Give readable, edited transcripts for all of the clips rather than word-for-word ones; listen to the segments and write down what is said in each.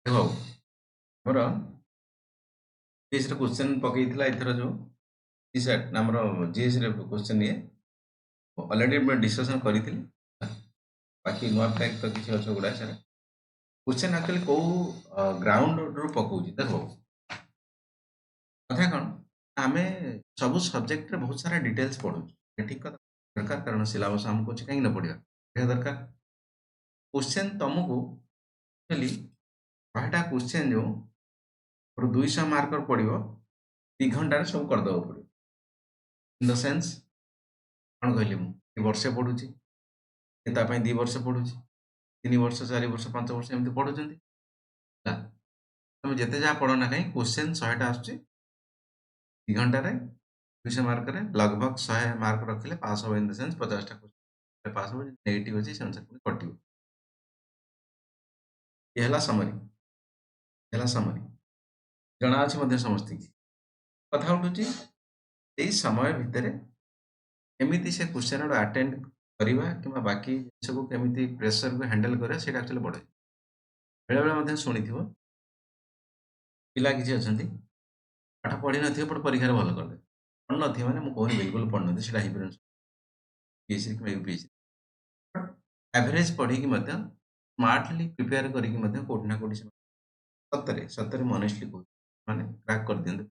ଦେଖ ବାବୁ, ଆମର GS question ପକେଇଥିଲା ଏଥର ଯୋଉ ଜିସାଟ୍ ଆମର ଜିଏସ୍ ରେ କ୍ୱେଶ୍ଚନ୍ ଇଏ ଅଲରେଡି ମୁଁ ଡିସ୍କସନ୍ କରିଥିଲି। ବାକି ନୂଆ ଫ୍ୟାକ୍ଟ ତ କିଛି ଅଛି ଗୁଡ଼ାଏ ସାରା। କ୍ୱେଶ୍ଚନ୍ ଆକ୍ଚୁଆଲି କୋଉ ଗ୍ରାଉଣ୍ଡରୁ ପକଉଛି ଦେଖ ବାବୁ, କଥା କଣ ଆମେ ସବୁ ସବଜେକ୍ଟରେ ବହୁତ ସାରା ଡିଟେଲ୍ସ ପଢୁଛୁ ଠିକ କଥା ଦରକାର କାରଣ ସିଲାବସ୍ ଆମକୁ ଅଛି କାହିଁକି ନ ପଢିବା ଏହା ଦରକାର। କ୍ୱେଶ୍ଚନ୍ ତମକୁ ଆକ୍ଚୁଆଲି 100ଟା କ୍ୱେଶ୍ଚନ୍ ଯୋଉ ଗୋଟେ 200 ମାର୍କର ପଡିବ 2 ଘଣ୍ଟାରେ ସବୁ କରିଦେବାକୁ ପଡିବ। ଇନ୍ ଦ ସେନ୍ସ କଣ କହିଲି ମୁଁ ବର୍ଷେ ପଢୁଛି ତା ପାଇଁ 2 ବର୍ଷ ପଢୁଛି 3 ବର୍ଷ 4 ବର୍ଷ 5 ବର୍ଷ ଏମିତି ପଢୁଛନ୍ତି ହେଲା। ତମେ ଯେତେ ଯାହା ପଢ ନା କାହିଁ କ୍ୱେଶ୍ଚନ୍ 100ଟା ଆସୁଛି 2 ଘଣ୍ଟାରେ 200 ମାର୍କରେ लगभग 100 ମାର୍କ ରଖିଲେ ପାସ୍ ହବ। ଇନ୍ ଦ ସେନ୍ସ 50ଟା କ୍ୱେଶ୍ଚନ୍ ପାସ୍ ହବ। ନେଗେଟିଭ୍ ଅଛି ସେ ଅନୁସାରେ ପୁଣି କଟିବ। ଇଏ ହେଲା ସମରି ଜଣା ଅଛି ମଧ୍ୟ ସମସ୍ତିଙ୍କି। କଥା ଉଠୁଛି ଏଇ ସମୟ ଭିତରେ କେମିତି ସେ କ୍ୱେଶ୍ଚନ୍ ଗୁଡ଼ା ଆଟେଣ୍ଡ କରିବା କିମ୍ବା ବାକି ଜିନିଷକୁ କେମିତି ପ୍ରେସରକୁ ହ୍ୟାଣ୍ଡେଲ କରିବା ସେଇଟା ଆକ୍ଚୁଆଲି ବଡ଼। ବେଳେବେଳେ ମଧ୍ୟ ଶୁଣିଥିବ ପିଲା କିଛି ଅଛନ୍ତି ପାଠ ପଢିନଥିବ ବଟ ପରୀକ୍ଷାରେ ଭଲ କରିଦେବେ। ପଢିନଥିବ ମାନେ ମୁଁ କହୁନି ବିଲକୁଲ ପଢିନଥିବ ସେଇଟା ହେଇପାରିବନି ପିଏସସି କିମ୍ବା ୟୁପିଏସସି। ଆଭରେଜ ପଢିକି ମଧ୍ୟ ସ୍ମାର୍ଟଲି ପ୍ରିପେୟାର କରିକି ମଧ୍ୟ କୋଉଠି ନା କୋଉଠି ସତରେ ସତରେ ମୁଁ ଅନେଷ୍ଟଲି କହୁଛି ମାନେ କ୍ରାକ୍ କରିଦିଅନ୍ତି।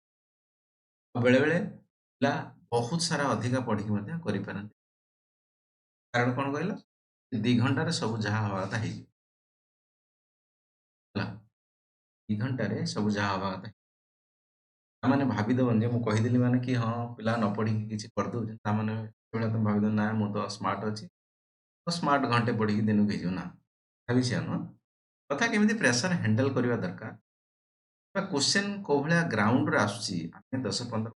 ଆଉ ବେଳେବେଳେ ପିଲା ବହୁତ ସାରା ଅଧିକା ପଢିକି ମଧ୍ୟ କରିପାରନ୍ତି। କାରଣ କଣ କହିଲ 2 ଘଣ୍ଟାରେ ସବୁ ଯାହା ହବା କଥା ହେଇଯିବ ହେଲା। 2 ଘଣ୍ଟାରେ ସବୁ ଯାହା ହବା କଥା ତାମାନେ ଭାବିଦବନି ଯେ ମୁଁ କହିଦେଲି ମାନେ କି ହଁ ପିଲା ନ ପଢିକି କିଛି କରିଦଉଛନ୍ତି ତାମାନେ ସେଭଳିଆ ତମେ ଭାବିଦବ ନା ମୁଁ ତ ସ୍ମାର୍ଟ ଅଛି ତ ସ୍ମାର୍ଟ ଘଣ୍ଟେ ପଢିକି ଦିନକୁ ହେଇଯିବ ନା ଭାବି ସେଇଆ ନୁହଁ। କଥା କେମିତି ପ୍ରେସର ହ୍ୟାଣ୍ଡେଲ କରିବା ଦରକାର ବା କ୍ୱେଶ୍ଚନ କୋଉ ଭଳିଆ ଗ୍ରାଉଣ୍ଡରେ ଆସୁଛି ଆମେ 10-15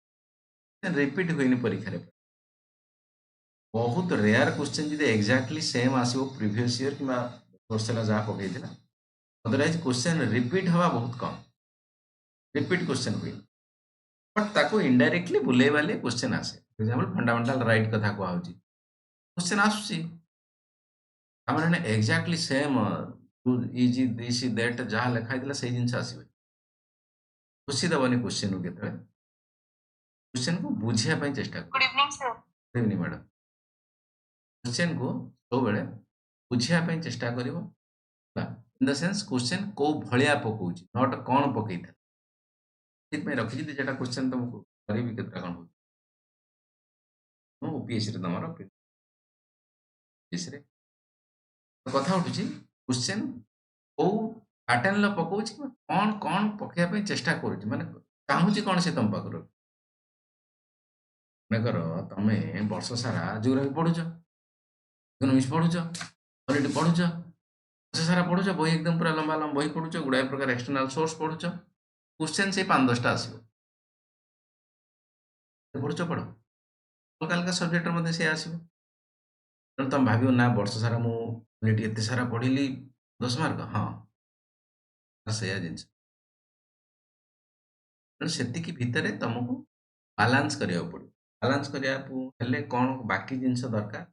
ରିପିଟ ହୁଏନି ପରୀକ୍ଷାରେ। ବହୁତ ରେୟାର କ୍ୱେଶ୍ଚନ ଯଦି ଏକ୍ଜାକ୍ଟଲି ସେମ୍ ଆସିବ ପ୍ରିଭିୟସ ଇୟର କିମ୍ବା ବର୍ଷ ହେଲା ଯାହା ପକେଇଥିଲା ଅଦରୱାଇଜ କ୍ୱେଶ୍ଚନ ରିପିଟ ହବା ବହୁତ କମ୍। ରିପିଟ କ୍ୱେଶ୍ଚନ ହୁଏ ବଟ୍ ତାକୁ ଇନଡାଇରେକ୍ଟଲି ବୁଲେଇ ବାଲି କ୍ୱେଶ୍ଚନ ଆସେ। ଏକ୍ସାମ୍ପଲ ଫଣ୍ଡାମେଣ୍ଟାଲ ରାଇଟ୍ କଥା କୁହାହଉଛି କ୍ୱେଶ୍ଚନ ଆସୁଛି ଆମର exactly same easy this that ଯାହା ଲେଖା ହେଇଥିଲା ସେଇ ଜିନିଷ ଆସିବ। ଖୁସି ଦବନି କ୍ୱେଶ୍ଚନକୁ କେତେବେଳେ କ୍ୱେଶ୍ଚନକୁ ବୁଝିବା ପାଇଁ ଚେଷ୍ଟା କର। Good evening sir. Good evening madam. କ୍ୱେଶ୍ଚନକୁ ସବୁବେଳେ ବୁଝିବା ପାଇଁ ଚେଷ୍ଟା କରିବ ହେଲା। ଇନ୍ ଦ ସେନ୍ସ କ୍ୱେଶ୍ଚନ କୋଉ ଭଳିଆ ପକଉଛି ନଟ କଣ ପକେଇଥିଲା ସେଥିପାଇଁ ରଖିଛି ଯେଟା କ୍ୱେଶ୍ଚନ ତମକୁ କରିବି କେତେଟା କଣ ହଉଛି ଓପିଏସସିରେ ତମର ଓପିଏସସିରେ କଥା ଉଠୁଛି କ୍ୱେଶ୍ଚନ କୋଉ ପ୍ୟାଟର୍ନର ପକଉଛି କଣ କଣ ପକେଇବା ପାଇଁ ଚେଷ୍ଟା କରୁଛି ମାନେ ଚାହୁଁଛି କଣ ସେ ତମ ପାଖରୁ। ମନେକର ତମେ ବର୍ଷ ସାରା ଜିଓଗ୍ରାଫି ପଢୁଛ ଇକୋନୋମିକ୍ସ ପଢୁଛ ପଲିଟି ପଢୁଛ ବର୍ଷ ସାରା ପଢୁଛ ବହି ଏକଦମ ପୁରା ଲମ୍ବା ଲମ୍ବା ବହି ପଢୁଛ ଗୁଡାଏ ପ୍ରକାର ଏକ୍ସଟର୍ନାଲ ସୋର୍ସ ପଢୁଛ କ୍ୱେଶ୍ଚନ ସେଇ 5-10ଟା ଆସିବ। ପଢୁଛ ପଢ ଅଲଗା ଅଲଗା ସବଜେକ୍ଟରେ ମଧ୍ୟ ସେ ଆସିବ। ତେଣୁ ତମେ ଭାବିବ ନା ବର୍ଷ ସାରା ମୁଁ ପଲିଟି ଏତେ ସାରା ପଢିଲି 10 ମାର୍କ ହଁ ସେଇଆ ଜିନିଷ। ତେଣୁ ସେତିକି ଭିତରେ ତମକୁ ବାଲାନ୍ସ କରିବାକୁ ପଡିବ। ବାଲାନ୍ସ କରିବାକୁ ହେଲେ କଣ ବାକି ଜିନିଷ ଦରକାର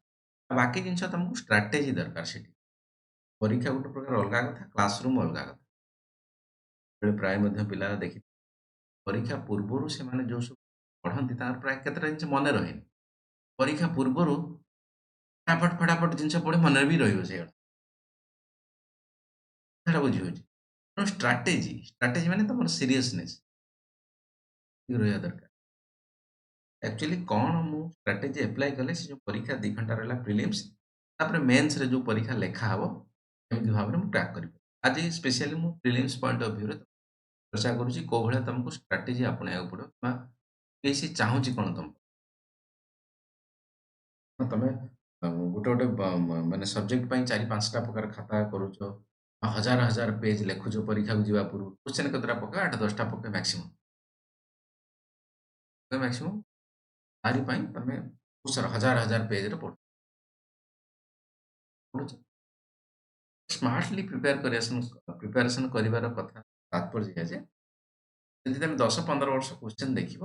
ବାକି ଜିନିଷ ତମକୁ ଷ୍ଟ୍ରାଟେଜି ଦରକାର। ସେଠି ପରୀକ୍ଷା ଗୋଟେ ପ୍ରକାର ଅଲଗା କଥା କ୍ଲାସରୁମ ଅଲଗା କଥା। ପ୍ରାୟ ମଧ୍ୟ ପିଲା ଦେଖି ପରୀକ୍ଷା ପୂର୍ବରୁ ସେମାନେ ଯୋଉ ସବୁ ପଢନ୍ତି ତାଙ୍କର ପ୍ରାୟ କେତେଟା ଜିନିଷ ମନେ ରହେନି। ପରୀକ୍ଷା ପୂର୍ବରୁ ଫଟାଫଟ ଫଟାଫଟ ଜିନିଷ ପଢି ମନରେ ବି ରହିବ ସେଇଗୁଡା ସେଟା ବୁଝି ହଉଛି। ତେଣୁ ଷ୍ଟ୍ରାଟେଜି ମାନେ ତମର ସିରିୟସନେସ୍ ରହିବା ଦରକାର। ଆକ୍ଚୁଆଲି କଣ ମୁଁ ଷ୍ଟ୍ରାଟେଜି ଆପ୍ଲାଏ କଲେ ସେ ଯୋଉ ପରୀକ୍ଷା 2 ଘଣ୍ଟା ରହିଲା ପ୍ରିଲିମ୍ସ ତାପରେ ମେନ୍ସରେ ଯୋଉ ପରୀକ୍ଷା ଲେଖା ହବ ଏମିତି ଭାବରେ ମୁଁ ଟ୍ରାକ୍ କରିବି। ଆଜି ସ୍ପେଶିଆଲି ମୁଁ ପ୍ରିଲିମ୍ସ ପଏଣ୍ଟ ଅଫ ଭ୍ୟୁରେ ଚର୍ଚ୍ଚା କରୁଛି କୋଉ ଭଳିଆ ତମକୁ ଷ୍ଟ୍ରାଟେଜି ଆପଣେଇବାକୁ ପଡିବ ବା ପିଏସସି ଚାହୁଁଛି କଣ ତମ ତମେ ଗୋଟେ ଗୋଟେ ମାନେ ସବଜେକ୍ଟ ପାଇଁ 4-5ଟା ପ୍ରକାର ଖାତା କରୁଛ ହଜାର ହଜାର ପେଜ ଲେଖୁଛ ପରୀକ୍ଷାକୁ ଯିବା ପୂର୍ବରୁ କ୍ୱେଶ୍ଚନ କେତେଟା ପକେଇ 8-10ଟା ପକେଇ ମ୍ୟାକ୍ସିମମ୍ ତାରି ପାଇଁ ତମେ ବହୁତ ସାରା ହଜାର ହଜାର ପେଜରେ ପଢୁଛ ସ୍ମାର୍ଟଲି ପ୍ରିପାରେସନ କରିବାର କଥା ତାତ୍ପର୍ଯ୍ୟ ଯେ ଯଦି ତମେ 10-15 ବର୍ଷ କ୍ୱେଶ୍ଚନ ଦେଖିବ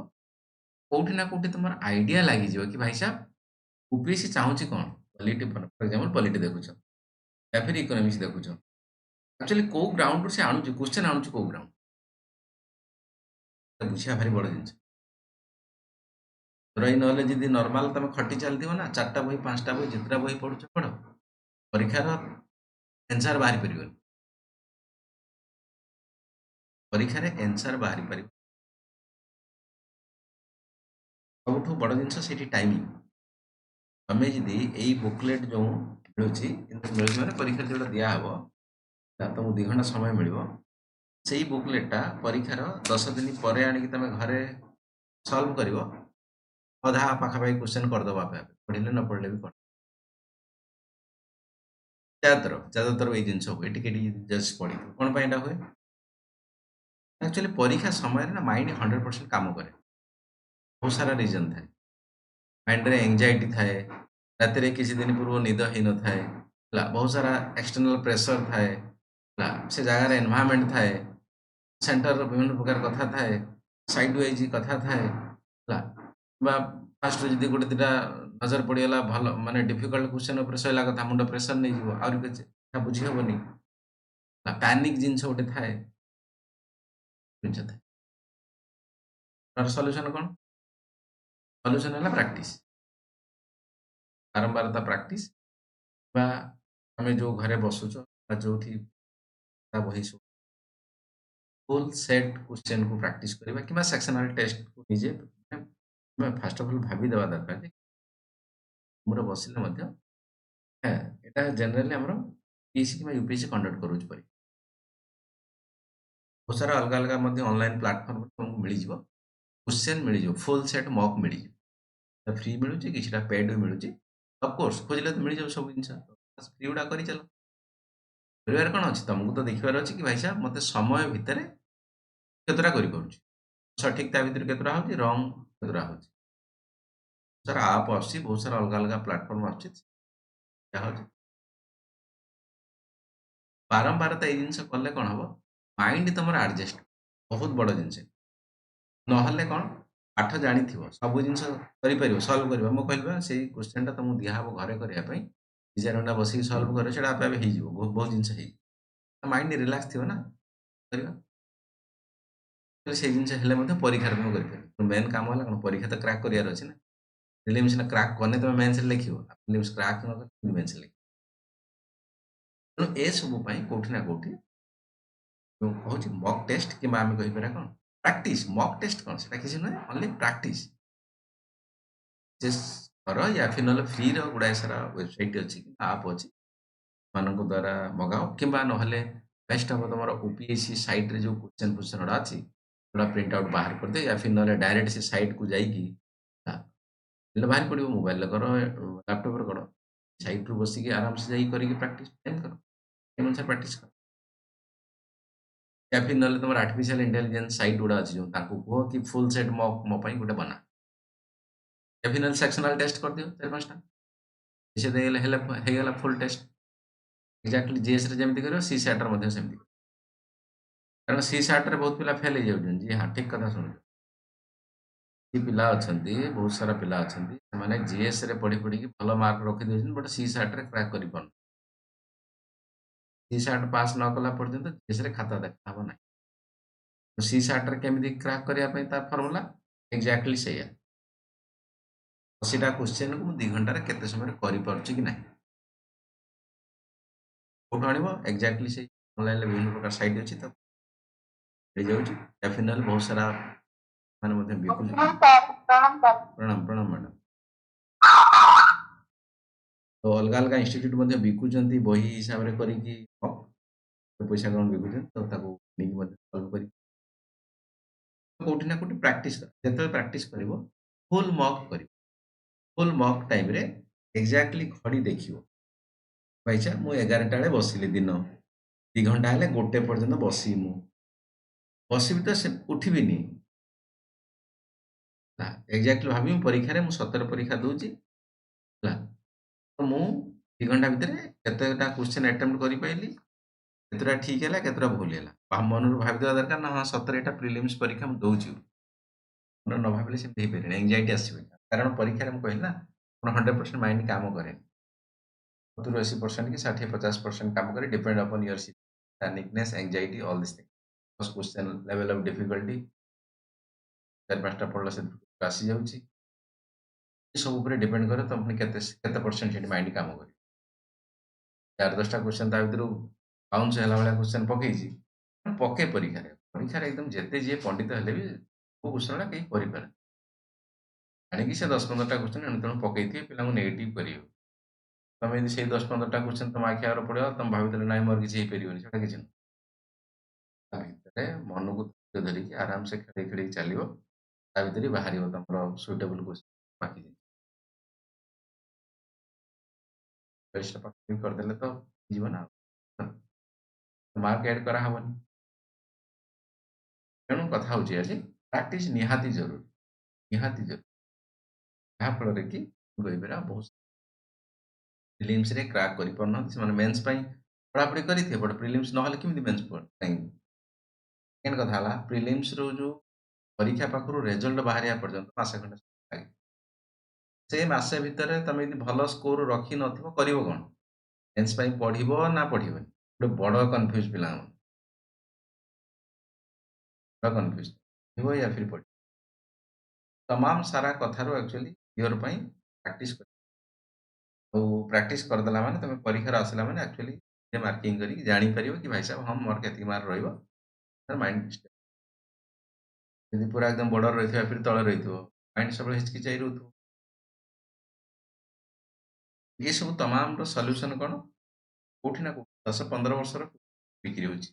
କୋଉଠି ନା କୋଉଠି ତମର ଆଇଡିଆ ଲାଗିଯିବ କି ଭାଇ ସାହେବ ୟୁପିଏସସି ଚାହୁଁଛି କଣ ପଲିଟି ଫର ଏକ୍ସାମ୍ପଲ ପଲିଟି ଦେଖୁଛ या फिर इकोनॉमिक्स देखुଛ ଆକ୍ଚୁଆଲି କୋଉ ଗ୍ରାଉଣ୍ଡରୁ ସେ ଆଣୁଛି କ୍ୱେଶ୍ଚନ୍ ଆଣୁଛି କୋଉ ଗ୍ରାଉଣ୍ଡ ବୁଝିବା ଭାରି ବଡ଼ ଜିନିଷ। ରହି ନହେଲେ ଯଦି ନର୍ମାଲ ତମେ ଖଟି ଚାଲିଥିବ ନା 4ଟା ବହି 5ଟା ବହି ଯେତେଟା ବହି ପଢୁଛ ପଢ ପରୀକ୍ଷାର ଏନ୍ସାର ବାହାରି ପାରିବନି। ପରୀକ୍ଷାରେ ଏନ୍ସାର ବାହାରି ପାରିବ। ସବୁଠୁ ବଡ଼ ଜିନିଷ ସେଇଠି ଟାଇମିଂ। ତମେ ଯଦି ଏଇ ବୁକଲେଟ୍ ଯେଉଁ ମିଳୁଛି କିନ୍ତୁ ମିଳୁଛି ମାନେ ପରୀକ୍ଷାରେ ଯେଉଁଟା ଦିଆହେବ ତମକୁ 2 ଘଣ୍ଟା ସମୟ ମିଳିବ। ସେଇ ବୁକଲେଟ୍ଟା ପରୀକ୍ଷାର 10 ଦିନ ପରେ ଆଣିକି ତମେ ଘରେ ସଲ୍ଭ କରିବ। ଅଧା ପାଖାପାଖି କ୍ୱେଶ୍ଚନ୍ କରିଦେବ ଆପେ ଆପେ ପଢ଼ିଲେ ନ ପଢ଼ିଲେ ବି କରିଦେବ। ज़्यादातर ଏଇ ଜିନିଷ ହୁଏ ଟିକେ ଟିକେ ଜଷ୍ଟ ପଢ଼ିଥିବ। କ'ଣ ପାଇଁ ଏଇଟା ହୁଏ? ଆକ୍ଚୁଆଲି ପରୀକ୍ଷା ସମୟରେ ନା ମାଇଣ୍ଡ 100% କାମ କରେ। ବହୁତ ସାରା ରିଜନ୍ ଥାଏ। ମାଇଣ୍ଡରେ ଏଙ୍ଗ୍ଜାଇଟି ଥାଏ। ରାତିରେ କିଛି ଦିନ ପୂର୍ବରୁ ନିଦ ହେଇନଥାଏ। ହେଲା ବହୁତ ସାରା ଏକ୍ସଟର୍ନାଲ ପ୍ରେସର ଥାଏ। ହେଲା ସେ ଜାଗାରେ ଏନଭାୟରନମେଣ୍ଟ ଥାଏ। ସେଣ୍ଟରର ବିଭିନ୍ନ ପ୍ରକାର କଥା ଥାଏ। ସାଇଡ୍ ୱାଇଜ୍ କଥା ଥାଏ। ହେଲା ବା ଫାଷ୍ଟରୁ ଯଦି ଗୋଟେ ଦିଟା ନଜର ପଡ଼ିଗଲା ଭଲ ମାନେ ଡିଫିକଲ୍ଟ କ୍ୱେଶ୍ଚନ୍ ଉପରେ ସଇଲା କଥା ମୁଣ୍ଡ ପ୍ରେସର ନେଇଯିବ। ଆହୁରି କିଛି କଥା ବୁଝି ହବନି। ପ୍ୟାନିକ୍ ଜିନିଷ ଗୋଟେ ଥାଏ। ଜିନିଷ ଥାଏ। ତାର ସଲ୍ୟୁସନ୍ କ'ଣ? ସଲ୍ୟୁସନ୍ ହେଲା ପ୍ରାକ୍ଟିସ୍। ବାରମ୍ବାରତା ପ୍ରାକ୍ଟିସ୍ ବା ଆମେ ଯୋଉ ଘରେ ବସୁଛ ବା ଯୋଉଠି ବହି ସବୁ ଫୁଲ୍ ସେଟ୍ କ୍ୱେଶ୍ଚନକୁ ପ୍ରାକ୍ଟିସ୍ କରିବା କିମ୍ବା ସେକ୍ସନାଲ ଟେଷ୍ଟକୁ ନିଜେ ଆମେ ଫାଷ୍ଟ ଅଫ୍ ଅଲ୍ ଭାବିଦେବା ଦରକାର ଯେ ମୋର ବସିଲେ ମଧ୍ୟ ଏଟା ଜେନେରାଲି ଆମର ପିଏସି କିମ୍ବା ୟୁପିଏସି କଣ୍ଡକ୍ଟ କରୁଛି ପରୀକ୍ଷା। ବହୁତ ସାରା ଅଲଗା ଅଲଗା ମଧ୍ୟ ଅନଲାଇନ୍ ପ୍ଲାଟଫର୍ମରେ ତମକୁ ମିଳିଯିବ। କ୍ୱେଶ୍ଚନ୍ ମିଳିଯିବ ଫୁଲ୍ ସେଟ୍ ମକ୍ ମିଳିଯିବ। ଫ୍ରି ମିଳୁଛି କିଛିଟା ପେଡ୍ ବି ମିଳୁଛି। ଅଫକୋର୍ସ ଖୋଜିଲେ ତ ମିଳିଯିବ ସବୁ ଜିନିଷ। ଫ୍ରି ଗୁଡ଼ା କରିଚାଲ। କରିବାରେ କ'ଣ ଅଛି? ତମକୁ ତ ଦେଖିବାର ଅଛି କି ଭାଇ ସାହେବ ମୋତେ ସମୟ ଭିତରେ କେତେଟା କରିପାରୁଛି। ସଠିକ୍ ତା ଭିତରେ କେତେଟା ହଉଛି ରଙ୍ଗ କେତେଟା ହଉଛି। ବହୁତ ସାରା ଆପ୍ ଆସୁଛି ବହୁତ ସାରା ଅଲଗା ଅଲଗା ପ୍ଲାଟଫର୍ମ ଆସୁଛି। ଯାହା ହଉଛି ବାରମ୍ବାରତା ଏଇ ଜିନିଷ କଲେ କ'ଣ ହବ? ମାଇଣ୍ଡ ତମର ଆଡଜଷ୍ଟ ବହୁତ ବଡ଼ ଜିନିଷ। ନହେଲେ କ'ଣ ପାଠ ଜାଣିଥିବ ସବୁ ଜିନିଷ କରିପାରିବ ସଲ୍ଭ କରିବ। ମୁଁ କହିଲି ବା ସେଇ କ୍ୱେଶ୍ଚନଟା ତମକୁ ଦିଆହବ ଘରେ କରିବା ପାଇଁ 2-4 ଘଣ୍ଟା ବସିକି ସଲ୍ଭ କରିବ ସେଇଟା ଆପେ ଆପେ ହେଇଯିବ। ବହୁତ ଜିନିଷ ହେଇଯିବ। ମାଇଣ୍ଡ ରିଲାକ୍ସ ଥିବ ନା କରିବା। ସେଇ ଜିନିଷ ହେଲେ ମଧ୍ୟ ପରୀକ୍ଷାରେ ତମେ କରିପାରିବ। ମେନ୍ କାମ ହେଲା କ'ଣ ପରୀକ୍ଷା ତ କ୍ରାକ୍ କରିବାର ଅଛି ନା। ପ୍ରିଲିମ୍ସ ସିନା କ୍ରାକ୍ କଲେ ତମେ ମେନ୍ସରେ ଲେଖିବ। ପ୍ରିଲିମ୍ସ କ୍ରାକ୍ ନ କଲେ ମେନ୍ସରେ ଲେଖିବ। ତେଣୁ ଏସବୁ ପାଇଁ କୋଉଠି ନା କୋଉଠି ମୁଁ କହୁଛି ମକ୍ ଟେଷ୍ଟ କିମ୍ବା ଆମେ କହିପାରିବା କ'ଣ ପ୍ରାକ୍ଟିସ୍। ମକ୍ ଟେଷ୍ଟ କ'ଣ ସେଟା କିଛି ନୁହେଁ ଅନଲି ପ୍ରାକ୍ଟିସ୍। ଚେସ୍ କର ୟା ଫିର୍ ନହେଲେ ଫ୍ରିର ଗୁଡ଼ାଏ ସାରା ୱେବସାଇଟ୍ ଅଛି ଆପ୍ ଅଛି ମାନଙ୍କ ଦ୍ୱାରା ମଗାଅ କିମ୍ବା ନହେଲେ ବେଷ୍ଟ ହବ ତମର ଓପିଏସି ସାଇଟ୍ରେ ଯେଉଁ କ୍ୱେଶ୍ଚନ୍ ଫୋଶ୍ଚନ୍ ଗୁଡ଼ା ଅଛି ସେଗୁଡ଼ା ପ୍ରିଣ୍ଟ ଆଉଟ୍ ବାହାର କରିଦିଅ ୟା ଫିର୍ ନହେଲେ ଡାଇରେକ୍ଟ ସେ ସାଇଟ୍କୁ ଯାଇକି ବାହାରି ପଡ଼ିବ। ମୋବାଇଲରେ କର ଲାପଟପ୍ରେ କର ସାଇଟ୍ରୁ ବସିକି ଆରାମସେ ଯାଇକି କରିକି ପ୍ରାକ୍ଟିସ୍ କର ଅନୁସାରେ ପ୍ରାକ୍ଟିସ୍ କର। ୟା ଫିର୍ ନହେଲେ ତମର ଆର୍ଟିଫିସିଆଲ ଇଣ୍ଟେଲିଜେନ୍ସ ସାଇଟ୍ ଗୁଡ଼ା ଅଛି ଯେଉଁ ତାଙ୍କୁ କୁହ କି ଫୁଲ୍ ସେଟ୍ ମୋ ପାଇଁ ଗୋଟେ ବନା। ୟା ଫିର୍ ନହେଲେ ସେକ୍ସନାଲ ଟେଷ୍ଟ କରିଦିଅ 4-5ଟା ସେ ଦେଇଗଲେ ହେଲେ ହେଇଗଲା ଫୁଲ୍ ଟେଷ୍ଟ। ଏକ୍ଜାକ୍ଟଲି ଜିଏସ୍ରେ ଯେମିତି କରିବ ସି ସାଟ୍ରେ ମଧ୍ୟ ସେମିତି। କାରଣ ସି ସାଟ୍ରେ ବହୁତ ପିଲା ଫେଲ୍ ହେଇଯାଉଛନ୍ତି। ଜି ହଁ ଠିକ୍ କଥା ଶୁଣୁଛ। ପିଲା ଅଛନ୍ତି ବହୁତ ସାରା ପିଲା ଅଛନ୍ତି ସେମାନେ ଜିଏସ୍ରେ ପଢ଼ି ପଢ଼ିକି ଭଲ ମାର୍କ ରଖିଦେଉଛନ୍ତି ବଟ୍ ସି ସାଟ୍ରେ କ୍ରାକ୍ କରିପାରୁନି। ସି ସାଟ୍ ପାସ୍ ନ କଲା ପର୍ଯ୍ୟନ୍ତ ଜିଏସ୍ରେ ଖାତା ଦେଖା ହବ ନାହିଁ। ସି ସାଟ୍ରେ କେମିତି କ୍ରାକ୍ କରିବା ପାଇଁ ତା ଫର୍ମୁଲା ଏକ୍ଜାକ୍ଟଲି ସେଇଆ। 80ଟା କ୍ୱେଶ୍ଚନକୁ ମୁଁ 2 ଘଣ୍ଟାରେ କେତେ ସମୟରେ କରିପାରୁଛି କି ନାହିଁ। କୋଉଠୁ ଆଣିବ? ଏକ୍ଜାକ୍ଟଲି ସେଇ ଅନଲାଇନରେ ବିଭିନ୍ନ ପ୍ରକାର ସାଇଟ୍ ଅଛି ତ ହେଇଯାଉଛି। ୟା ଫିର୍ ନହେଲେ ବହୁତ ସାରା ମାନେ ମଧ୍ୟ ବିକୁଛନ୍ତି। ପ୍ରଣାମ ମ୍ୟାଡ଼ାମ। ତ ଅଲଗା ଅଲଗା ଇନଷ୍ଟିଚ୍ୟୁଟ୍ ମଧ୍ୟ ବିକୁଛନ୍ତି ବହି ହିସାବରେ କରିକି ପଇସା କ'ଣ ବିକୁଛନ୍ତି ତ ତାକୁ ନେଇକି ମଧ୍ୟ ସଲ୍ଭ କରି କୋଉଠି ନା କୋଉଠି ପ୍ରାକ୍ଟିସ୍ କର। ଯେତେବେଳେ ପ୍ରାକ୍ଟିସ୍ କରିବ ଫୁଲ୍ ମକ୍ କରିବ। ଫୁଲ୍ ମକ୍ ଟାଇମ୍ରେ ଏକ୍ଜାକ୍ଟଲି ଘଡ଼ି ଦେଖିବ। ଭାଇସା ମୁଁ 11ଟା ବେଳେ ବସିଲି ଦିନ 2 ଘଣ୍ଟା ହେଲେ 1 ପର୍ଯ୍ୟନ୍ତ ବସିବି ମୁଁ ବସିବି ତ ସେ ଉଠିବିନି। ଏକ୍ଜାକ୍ଟଲି ଭାବିବି ପରୀକ୍ଷାରେ ମୁଁ ସତରେ ପରୀକ୍ଷା ଦଉଛି ହେଲା ତ ମୁଁ 2 ଘଣ୍ଟା ଭିତରେ କେତେଟା କ୍ୱେଶ୍ଚନ୍ ଆଟେମ୍ପ୍ଟ କରିପାରିଲି କେତେଟା ଠିକ୍ ହେଲା କେତେଟା ଭୁଲ ହେଲା ମନରୁ ଭାବିଦେବା ଦରକାର ନା ହଁ ସତରେ ଏଇଟା ପ୍ରିଲିମ୍ସ ପରୀକ୍ଷା ମୁଁ ଦଉଛି। ମନ ନ ଭାବିଲେ ସେମିତି ହେଇପାରିବନି ଏଙ୍ଗ୍ଜାଇଟି ଆସିବ। କାରଣ ପରୀକ୍ଷାରେ ମୁଁ କହିଲି ନା ଆପଣ 100% ମାଇଣ୍ଡ କାମ କରେନି। 70-80% କି 60-50% କାମ କରେ depend upon your panicness, anxiety, all this thing. First question level of difficulty 4-5ଟା ପଢିଲ ସେଥିରୁ ଆସି ଯାଉଛି। ଏ ସବୁ ଉପରେ ଡିପେଣ୍ଡ କରେ ତମେ କେତେ ପରସେଣ୍ଟ ସେଠି ମାଇଣ୍ଡ କାମ କରିବ। 4-10ଟା କ୍वेଶ୍ଚନ ତା ଭିତରୁ ବାଉନ୍ସ ହେଲା ଭଳିଆ କ୍वेଶ୍ଚନ ପକେଇଛି, ପକେ ପରୀକ୍ଷାରେ। ପରୀକ୍ଷାରେ ଏକଦମ ଯେତେ ଯିଏ ପଣ୍ଡିତ ହେଲେ ବି ସବୁ କ୍ୱେଶ୍ଚନଟା କେହି କରିପାରେ। ଆଣିକି ସେ 10-15ଟା କ୍ୱେଶ୍ଚନ ଏଣୁ ତେଣୁ ପକେଇଥିବେ ପିଲାଙ୍କୁ ନେଗେଟିଭ କରିବେ। ତମେ ଯଦି ସେଇ 10-15ଟା କ୍ୱେଶ୍ଚନ ତମ ଆଖି ଆଗରେ ପଡିବ, ତମେ ଭାବିଥିଲେ ନାଇଁ ମୋର କିଛି ହେଇପାରିବନି, ସେଟା କିଛି ନୁହଁ। ତା ଭିତରେ ମନକୁ ଧୈର୍ଯ୍ୟ ଧରିକି ଆରାମସେ ଖେଳେଇ ଖେଳେଇ ଚାଲିବ। ତା ଭିତରେ ବାହାରିବ ତମର ସୁଇଟେବଲ କ୍ୱେଶ୍ଚନ। ବାକି 40ଟା ପାଖାପାଖି କରିଦେଲେ ତ ଯିବ ନା। ମାର୍କ ଆଡ୍ କରାହବନି। ତେଣୁ କଥା ହଉଛି ଆଜି ପ୍ରାକ୍ଟିସ ନିହାତି ଜରୁରୀ, ନିହାତି ଜରୁରୀ। ଯାହା ଫଳରେ କି କହିପାରିବା ବହୁତ ପ୍ରିଲିମ୍ସ ରେ କ୍ରାକ୍ କରିପାରୁନାହାନ୍ତି ସେମାନେ, ମେନ୍ସ ପାଇଁ ପଢାପଢି କରିଥିବେ ବଟ୍ ପ୍ରିଲିମ୍ସ ନହେଲେ କେମିତି ମେନ୍ସ କାହିଁକି। ସେକେଣ୍ଡ କଥା ହେଲା ପ୍ରିଲିମ୍ସ ରୁ ଯୋଉ ପରୀକ୍ଷା ପାଖରୁ ରେଜଲ୍ଟ ବାହାରିବା ପର୍ଯ୍ୟନ୍ତ ମାସେ ଖଣ୍ଡେ ଲାଗେ। ସେ ମାସେ ଭିତରେ ତମେ ଯଦି ଭଲ ସ୍କୋର ରଖିନଥିବ କରିବ କଣ? ମେନ୍ସ ପାଇଁ ପଢିବ ନା ପଢିବନି? ଗୋଟେ ବଡ କନଫ୍ୟୁଜ ପିଲାଙ୍କ ବଡ କନଫ୍ୟୁଜ ପଢିବ ୟା ଫିର ପଢିବ। ତମାମ ସାରା କଥାରୁ ଆକ୍ଚୁଆଲି କ୍ଲିୟର ପାଇଁ ପ୍ରାକ୍ଟିସ କର। ଆଉ ପ୍ରାକ୍ଟିସ କରିଦେଲା ମାନେ ତମେ ପରୀକ୍ଷାରେ ଆସିଲା ମାନେ ଆକ୍ଚୁଆଲି ମାର୍କିଂ କରିକି ଜାଣିପାରିବ କି ଭାଇ ସାହେବ ହଁ ମୋର କେତିକି ମାର୍କ ରହିବ। ମାଇଣ୍ଡ ଯଦି ପୁରା ଏକଦମ ବର୍ଡର ରହିଥିବ ଫିର ତଳେ ରହିଥିବ, ମାଇଣ୍ଡ ସବୁବେଳେ ହିଚକିଚାଇ ରହୁଥିବ। ଏ ସବୁ ତମାମ ର ସଲ୍ୟୁସନ କଣ? କୋଉଠି ନା କୋଉଠି 10-15 ବର୍ଷର ବିକ୍ରି ହଉଛି,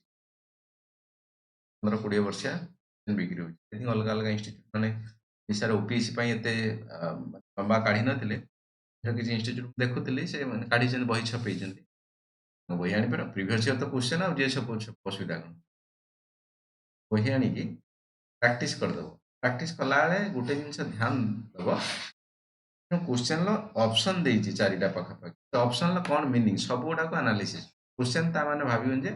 15-20 ବର୍ଷିଆ ବିକ୍ରି ହଉଛି। ସେଥିପାଇଁ ଅଲଗା ଅଲଗା ଇନଷ୍ଟିଚ୍ୟୁଟ ମାନେ ଓଡ଼ିଶାର ଓପିଏସସି ପାଇଁ ଏତେ ଲମ୍ବା କାଢି ନଥିଲେ, କିଛି ଇନଷ୍ଟିଚ୍ୟୁଟ ଦେଖୁଥିଲି ସେ ମାନେ କାଢିଛନ୍ତି, ବହି ଛପେଇଛନ୍ତି। ବହି ଆଣିପାର ପ୍ରିଭିୟସ ଇୟର ତ କ୍ୱେଶ୍ଚନ ଆଉ ଯିଏ ସବୁ ଅସୁବିଧା କଣ, ବହି ଆଣିକି ପ୍ରାକ୍ଟିସ କରିଦବ। ପ୍ରାକ୍ଟିସ କଲାବେଳେ ଗୋଟେ ଜିନିଷ ଧ୍ୟାନ ଦବ, କ୍ୱେଶ୍ଚନର ଅପସନ ଦେଇଛି 4ଟା ପାଖାପାଖି, ଅପସନର କଣ ମିନିଂ ସବୁ ଗୁଡାକ ଆନାଲିସିସ। କ୍ୱେଶ୍ଚନ ତା ମାନେ ଭାବିବନି ଯେ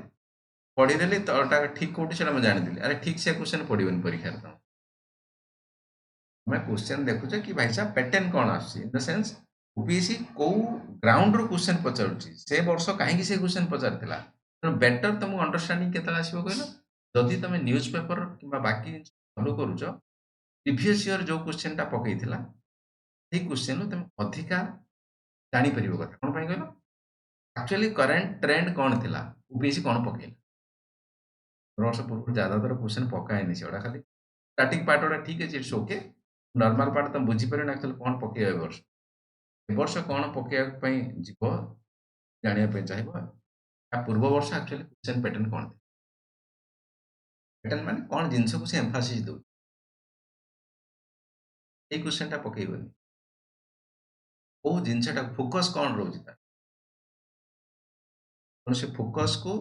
ପଢିଦେଲି ତଳଟା ଠିକ କୋଉଠି ସେଟା ମୁଁ ଜାଣିଦେଲି, ଆରେ ଠିକ ସେ କ୍ୱେଶ୍ଚନ ପଡିବନି ପରୀକ୍ଷାରେ। ତମେ କ୍ୱେଶ୍ଚନ ଦେଖୁଛ କି ଭାଇ ସାହେବ ପ୍ୟାଟର୍ନ କଣ ଆସୁଛି, ଇନ ଦ ସେନ୍ସ ଓପିଏସସି କୋଉ ଗ୍ରାଉଣ୍ଡ ରୁ କ୍ୱେଶ୍ଚନ ପଚାରୁଛି, ସେ ବର୍ଷ କାହିଁକି ସେ କ୍ୱେଶ୍ଚନ ପଚାରିଥିଲା। ତେଣୁ ବେଟର ତମକୁ ଅଣ୍ଡରଷ୍ଟାଣ୍ଡିଂ କେତେବେଳେ ଆସିବ କହିଲ, ଯଦି ତମେ ନ୍ୟୁଜ ପେପର କିମ୍ବା ବାକି ଜିନିଷ ଫଲୋ କରୁଛ, ପ୍ରିଭିୟସ ଇୟର ଯୋଉ କ୍ୱେଶ୍ଚନଟା ପକେଇଥିଲା ସେଇ କ୍ୱେଶ୍ଚନରୁ ତମେ ଅଧିକା ଜାଣିପାରିବ କଥା। କଣ ପାଇଁ କହିଲ, ଆକ୍ଚୁଆଲି କରେଣ୍ଟ ଟ୍ରେଣ୍ଡ କଣ ଥିଲା, ଓପିଏସସି କଣ ପକେଇଲା। ବର୍ଷ ପୂର୍ବରୁ ज़्यादातर क्वेश्चन ପକାଏନି, ସେଗୁଡ଼ା ଖାଲି ଷ୍ଟାର୍ଟିଂ ପାର୍ଟ ଗୁଡ଼ା ଠିକ୍ ଅଛି, ଇଟ୍ସ ଓକେ। ନର୍ମାଲ ପାର୍ଟ ତମେ ବୁଝିପାରିବନି ଆକ୍ଚୁଆଲି କଣ ପକେଇବ ଏ ବର୍ଷ। ଏ ବର୍ଷ କଣ ପକେଇବା ପାଇଁ ଯିବ ଜାଣିବା ପାଇଁ ଚାହିଁବ, ତା ପୂର୍ବ ବର୍ଷ ଆକ୍ଚୁଆଲି କ୍ୱେଶ୍ଚନ ପ୍ୟାଟର୍ନ କଣ ଥିଲା। ପ୍ୟାଟର୍ନ ମାନେ କଣ ଜିନିଷକୁ ସେ ଏମ୍ଫାସିସ୍ ଦଉଛି, ଏଇ କ୍ୱେଶ୍ଚନଟା ପକେଇବନି। କୋଉ ଜିନିଷଟା ଫୋକସ କଣ ରହୁଛି ତାର। ତେଣୁ ସେ ଫୋକସକୁ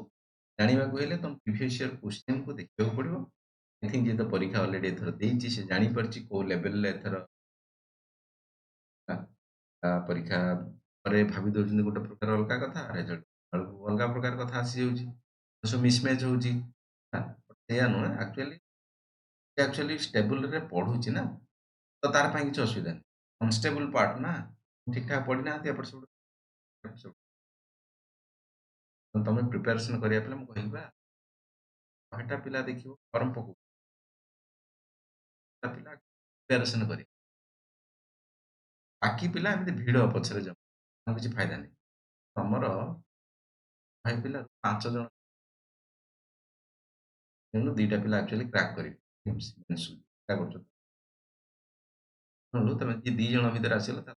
ଜାଣିବାକୁ ହେଲେ ତମ ପ୍ରିଭିୟସ ଇୟର କ୍ୱେଶ୍ଚନକୁ ଦେଖିବାକୁ ପଡିବ। ଆଇ ଥିଙ୍କ ଯିଏ ତ ପରୀକ୍ଷା ଅଲରେଡି ଏଥର ଦେଇଛି ସେ ଜାଣିପାରିଛି କୋଉ ଲେଭେଲରେ ଏଥର ପରୀକ୍ଷା ପରେ ଭାବି ଦଉଛନ୍ତି ଗୋଟେ ପ୍ରକାର ଅଲଗା କଥା, ରେଜଲ୍ଟ ବେଳକୁ ଅଲଗା ପ୍ରକାର କଥା ଆସିଯାଉଛି, ସବୁ ମିସମ୍ୟାଚ ହଉଛି। ସେଇଆ ନୁହେଁ, ଆକ୍ଚୁଆଲି ଷ୍ଟେବୁଲରେ ପଢୁଛି ନା, ତ ତାର ପାଇଁ କିଛି ଅସୁବିଧା ନାହିଁ। ଅନଷ୍ଟେବୁଲ ପାର୍ଟ ନା, ଠିକ ଠାକ ପଢିନାହାନ୍ତି ଏପଟ ସେପଟ ଏପଟ ସେପଟ। ତମେ ପ୍ରିପାରେସନ କରିବା ପିଲା ମୁଁ କହିବା 100ଟା ପିଲା ଦେଖିବ ଫର୍ମ ପକଉ, ପିଲା ପ୍ରିପାରେସନ କରି, ବାକି ପିଲା ଏମିତି ଭିଡ ପଛରେ ଜମା, କିଛି ଫାଇଦା ନାହିଁ। ତମର ଭାଇ ପିଲା 5 ଜଣ, ତେଣୁ 2ଟା ପିଲା ଆକ୍ଚୁଆଲି କ୍ରାକ୍ କରିବେ ଚେଷ୍ଟା କରୁଛ। ଶୁଣୁ ତମେ ଯିଏ 2 ଜଣ ଭିତରେ ଆସିଲ ତା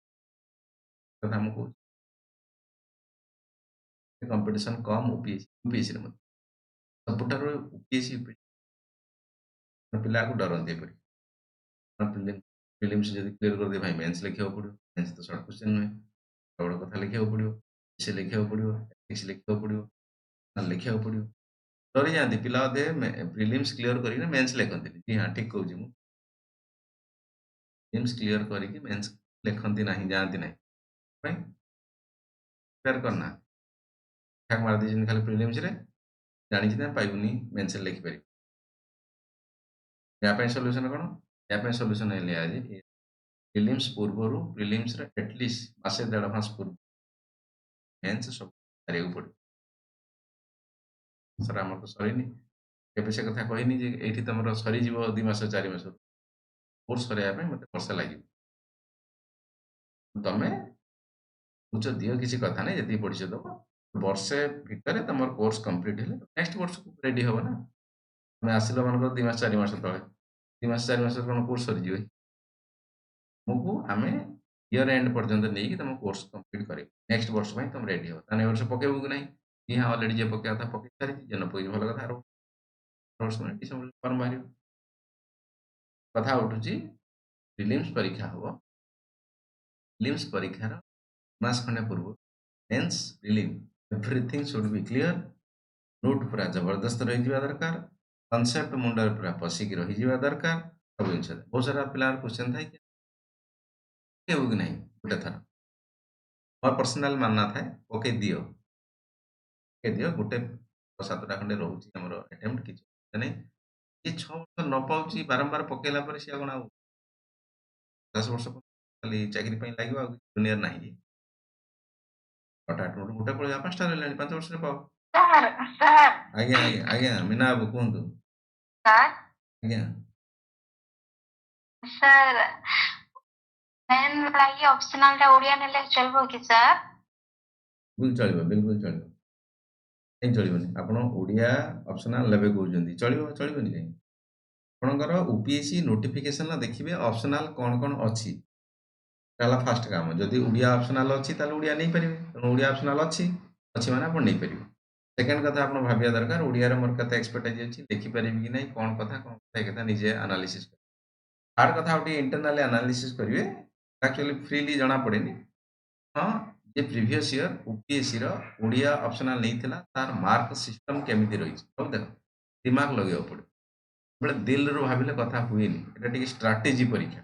କଥା ମୁଁ କହୁଛି, କମ୍ପିଟିସନ କମ ୟୁପିଏସସି ରେ ମଧ୍ୟ ସବୁଠାରୁ ୟୁପିଏସସି ପିଲାକୁ ଡରନ୍ତି ଏପରି। ପ୍ରିଲିମ୍ସ ଯଦି କ୍ଲିୟର କରିଦିଏ ଭାଇ ମେନ୍ସ ଲେଖିବାକୁ ପଡିବ, ମେନ୍ସ ତ ସର୍ଟ କ୍ୱେଶ୍ଚନ ନୁହେଁ, ବଡ଼ କଥା ଲେଖିବାକୁ ପଡିବ, ସେ ଲେଖିବାକୁ ପଡିବ, ଏଥିକ୍ସ ଲେଖିବାକୁ ପଡିବ, ଲେଖିବାକୁ ପଡିବ। ଡରିଯାଆନ୍ତି ପିଲା ଅଧେ ପ୍ରିଲିମ୍ସ କ୍ଲିୟର କରିକି ମେନ୍ସ ଲେଖନ୍ତିନି। କି ହଁ ଠିକ କହୁଛି ମୁଁ, ପ୍ରିଲିମ୍ସ କ୍ଲିୟର କରିକି ମେନ୍ସ ଲେଖନ୍ତି ନାହିଁ, ଯାଆନ୍ତି ନାହିଁ। ପାଇଁ ପ୍ରିପେୟାର କରନା, ଠାକ ମାରି ଦେଇଛନ୍ତି ଖାଲି ପ୍ରିଲିମ୍ସରେ, ଜାଣିଛି ନା ପାଇବୁନି ମେନ୍ସରେ ଲେଖିପାରିବି। ୟା ପାଇଁ ସଲ୍ୟୁସନ କଣ, ୟା ପାଇଁ ସଲ୍ୟୁସନ ହେଲେ ଆଜି ପ୍ରିଲିମ୍ସ ପୂର୍ବରୁ, ପ୍ରିଲିମ୍ସର ଏଟଲିଷ୍ଟ ମାସେ 1.5 ମାସ ପୂର୍ବରୁ ମେନ୍ସ ସବୁ କରିବାକୁ ପଡିବ। ସାର୍ ଆମର ତ ସରିନି। କେବେ ସେ କଥା କହିନି ଯେ ଏଇଠି ତମର ସରିଯିବ 2 ମାସ 4 ମାସ। କୋର୍ସ ସରେଇବା ପାଇଁ ମତେ ବର୍ଷେ ଲାଗିବ। ତମେ ବୁଝ ଦିଅ କିଛି କଥା ନାହିଁ ଯେତିକି ପଢିଛ ଦବ। ବର୍ଷେ ଭିତରେ ତମର କୋର୍ସ କମ୍ପ୍ଲିଟ ହେଲେ ନେକ୍ସଟ ବର୍ଷକୁ ରେଡି ହବ ନା। ତମେ ଆସିଲ ମନେକର 2 ମାସ 4 ମାସ ତଳେ। 2 ମାସ 4 ମାସରେ କଣ କୋର୍ସ ସରିଯିବ କି? ତୁମକୁ ଆମେ ଇୟର ଏଣ୍ଡ ପର୍ଯ୍ୟନ୍ତ ନେଇକି ତମ କୋର୍ସ କମ୍ପ୍ଲିଟ କରେଇବୁ। ନେକ୍ସଟ ବର୍ଷ ପାଇଁ ତମେ ରେଡି ହବ। ତାହେଲେ ଏ ବର୍ଷ ପକେଇବୁ କି ନାହିଁ? କି ହଁ ଅଲରେଡି ଯିଏ ପକେଇବା କଥା ପକେଇ ସାରିଛି। ଯିଏ ନ ପକେଇଛି ଭଲ କଥା। ଆର ବର୍ଷ ମାନେ ଡିସେମ୍ବର ଫର୍ମ ବାହାରିବ। କଥା ଉଠୁଛି ପ୍ରିଲିମ୍ସ ପରୀକ୍ଷା ହବ। ପ୍ରିଲିମ୍ସ ପରୀକ୍ଷାର ମାସ ଖଣ୍ଡେ ପୂର୍ବରୁ mains prelim everything should be clear. Note ପୁରା ଜବରଦସ୍ତ ରହିଯିବା ଦରକାର। କନସେପ୍ଟ ମୁଣ୍ଡରେ ପୁରା ପଶିକି ରହିଯିବା ଦରକାର। ସବୁ ଜିନିଷ ବହୁତ ସାରା ପିଲାଙ୍କର କ୍ୱେଶ୍ଚନ୍ ଥାଏ କି ପକେଇବୁ କି ନାହିଁ ଗୋଟେ ଥର। ମୋର ପର୍ସନାଲ ମାନନା ଥାଏ ପକେଇ ଦିଅ। ପକେଇ ଦିଅ। ଗୋଟେ 7ଟା ଖଣ୍ଡେ ରହୁଛି ଆମର ଆଟେମ୍ପ୍ଟ କିଛି ଅସୁବିଧା ନାହିଁ। ଯିଏ 6 ବର୍ଷ ନ ପାଉଛି ବାରମ୍ବାର ପକେଇଲା ପରେ ସିଏ କଣ ଆଉ 10 ବର୍ଷ ଖାଲି ଚାକିରି ପାଇଁ ଲାଗିବ ଆଉ କିଛି ଦୁନିଆରେ ନାହିଁ କି? 6ଟା ଆଟେମ୍ପ୍ଟ ଗୋଟେ ପଳେଇବା 5ଟା ରହିଲାଣି 5 ବର୍ଷରେ ପାଅ। ସାର୍ ଆଜ୍ଞା ଆଜ୍ଞା ଆଜ୍ଞା ମୀନା ବାବୁ କୁହନ୍ତୁ। ସାର୍ ଆଜ୍ଞା ସାର୍ ମେନ୍ ଲାଗି ଅପସନାଲ ଟା ଓଡ଼ିଆ ନେଲେ ଚଳିବ କି ସାର୍? ବିଲକୁଲ ଚଳିବ ବିଲକୁଲ ଚଳିବ। କାହିଁ ଚଳିବନି? ଆପଣ ଓଡ଼ିଆ ଅପସନାଲ ନେବେ କହୁଛନ୍ତି ଚଳିବ ଚଳିବନି କାହିଁ? ଆପଣଙ୍କର UPSC ନୋଟିଫିକେସନ ଦେଖିବେ ଅପସନାଲ କଣ କଣ ଅଛି। ଏଟା ହେଲା ଫାଷ୍ଟ କାମ। ଯଦି ଓଡ଼ିଆ ଅପସନାଲ ଅଛି ତାହେଲେ ଓଡ଼ିଆ ନେଇପାରିବେ। ତେଣୁ ଓଡ଼ିଆ ଅପସନାଲ ଅଛି ଅଛି ମାନେ ଆପଣ ନେଇପାରିବେ। ସେକେଣ୍ଡ କଥା ଆପଣ ଭାବିବା ଦରକାର ଓଡ଼ିଆରେ ମୋର କେତେ ଏକ୍ସପର୍ଟାଇଜ ଅଛି ଲେଖିପାରିବି କି ନାହିଁ କଣ କଥା ଏ କଥା ନିଜେ ଆନାଲିସିସ୍ କରିବେ। ଥାର୍ଡ କଥା ଆଉ ଟିକେ ଇଣ୍ଟରନାଲି ଆନାଲିସିସ୍ କରିବେ। ଆକ୍ଚୁଆଲି ଫ୍ରିଲି ଜଣା ପଡ଼େନି। ହଁ ଯେ ପ୍ରିଭିୟସ୍ ଇୟର UPSC ର ଓଡ଼ିଆ ଅପସନାଲ ନେଇଥିଲା ତାର ମାର୍କ ସିଷ୍ଟମ କେମିତି ରହିଛି ସବୁ ଦେଖ ଦିମାଗ ଲଗେଇବାକୁ ପଡ଼ିବ। ବେଳେ ଦିଲରୁ ଭାବିଲେ କଥା ହୁଏନି। ଏଟା ଟିକେ ଷ୍ଟ୍ରାଟେଜି ପରୀକ୍ଷା।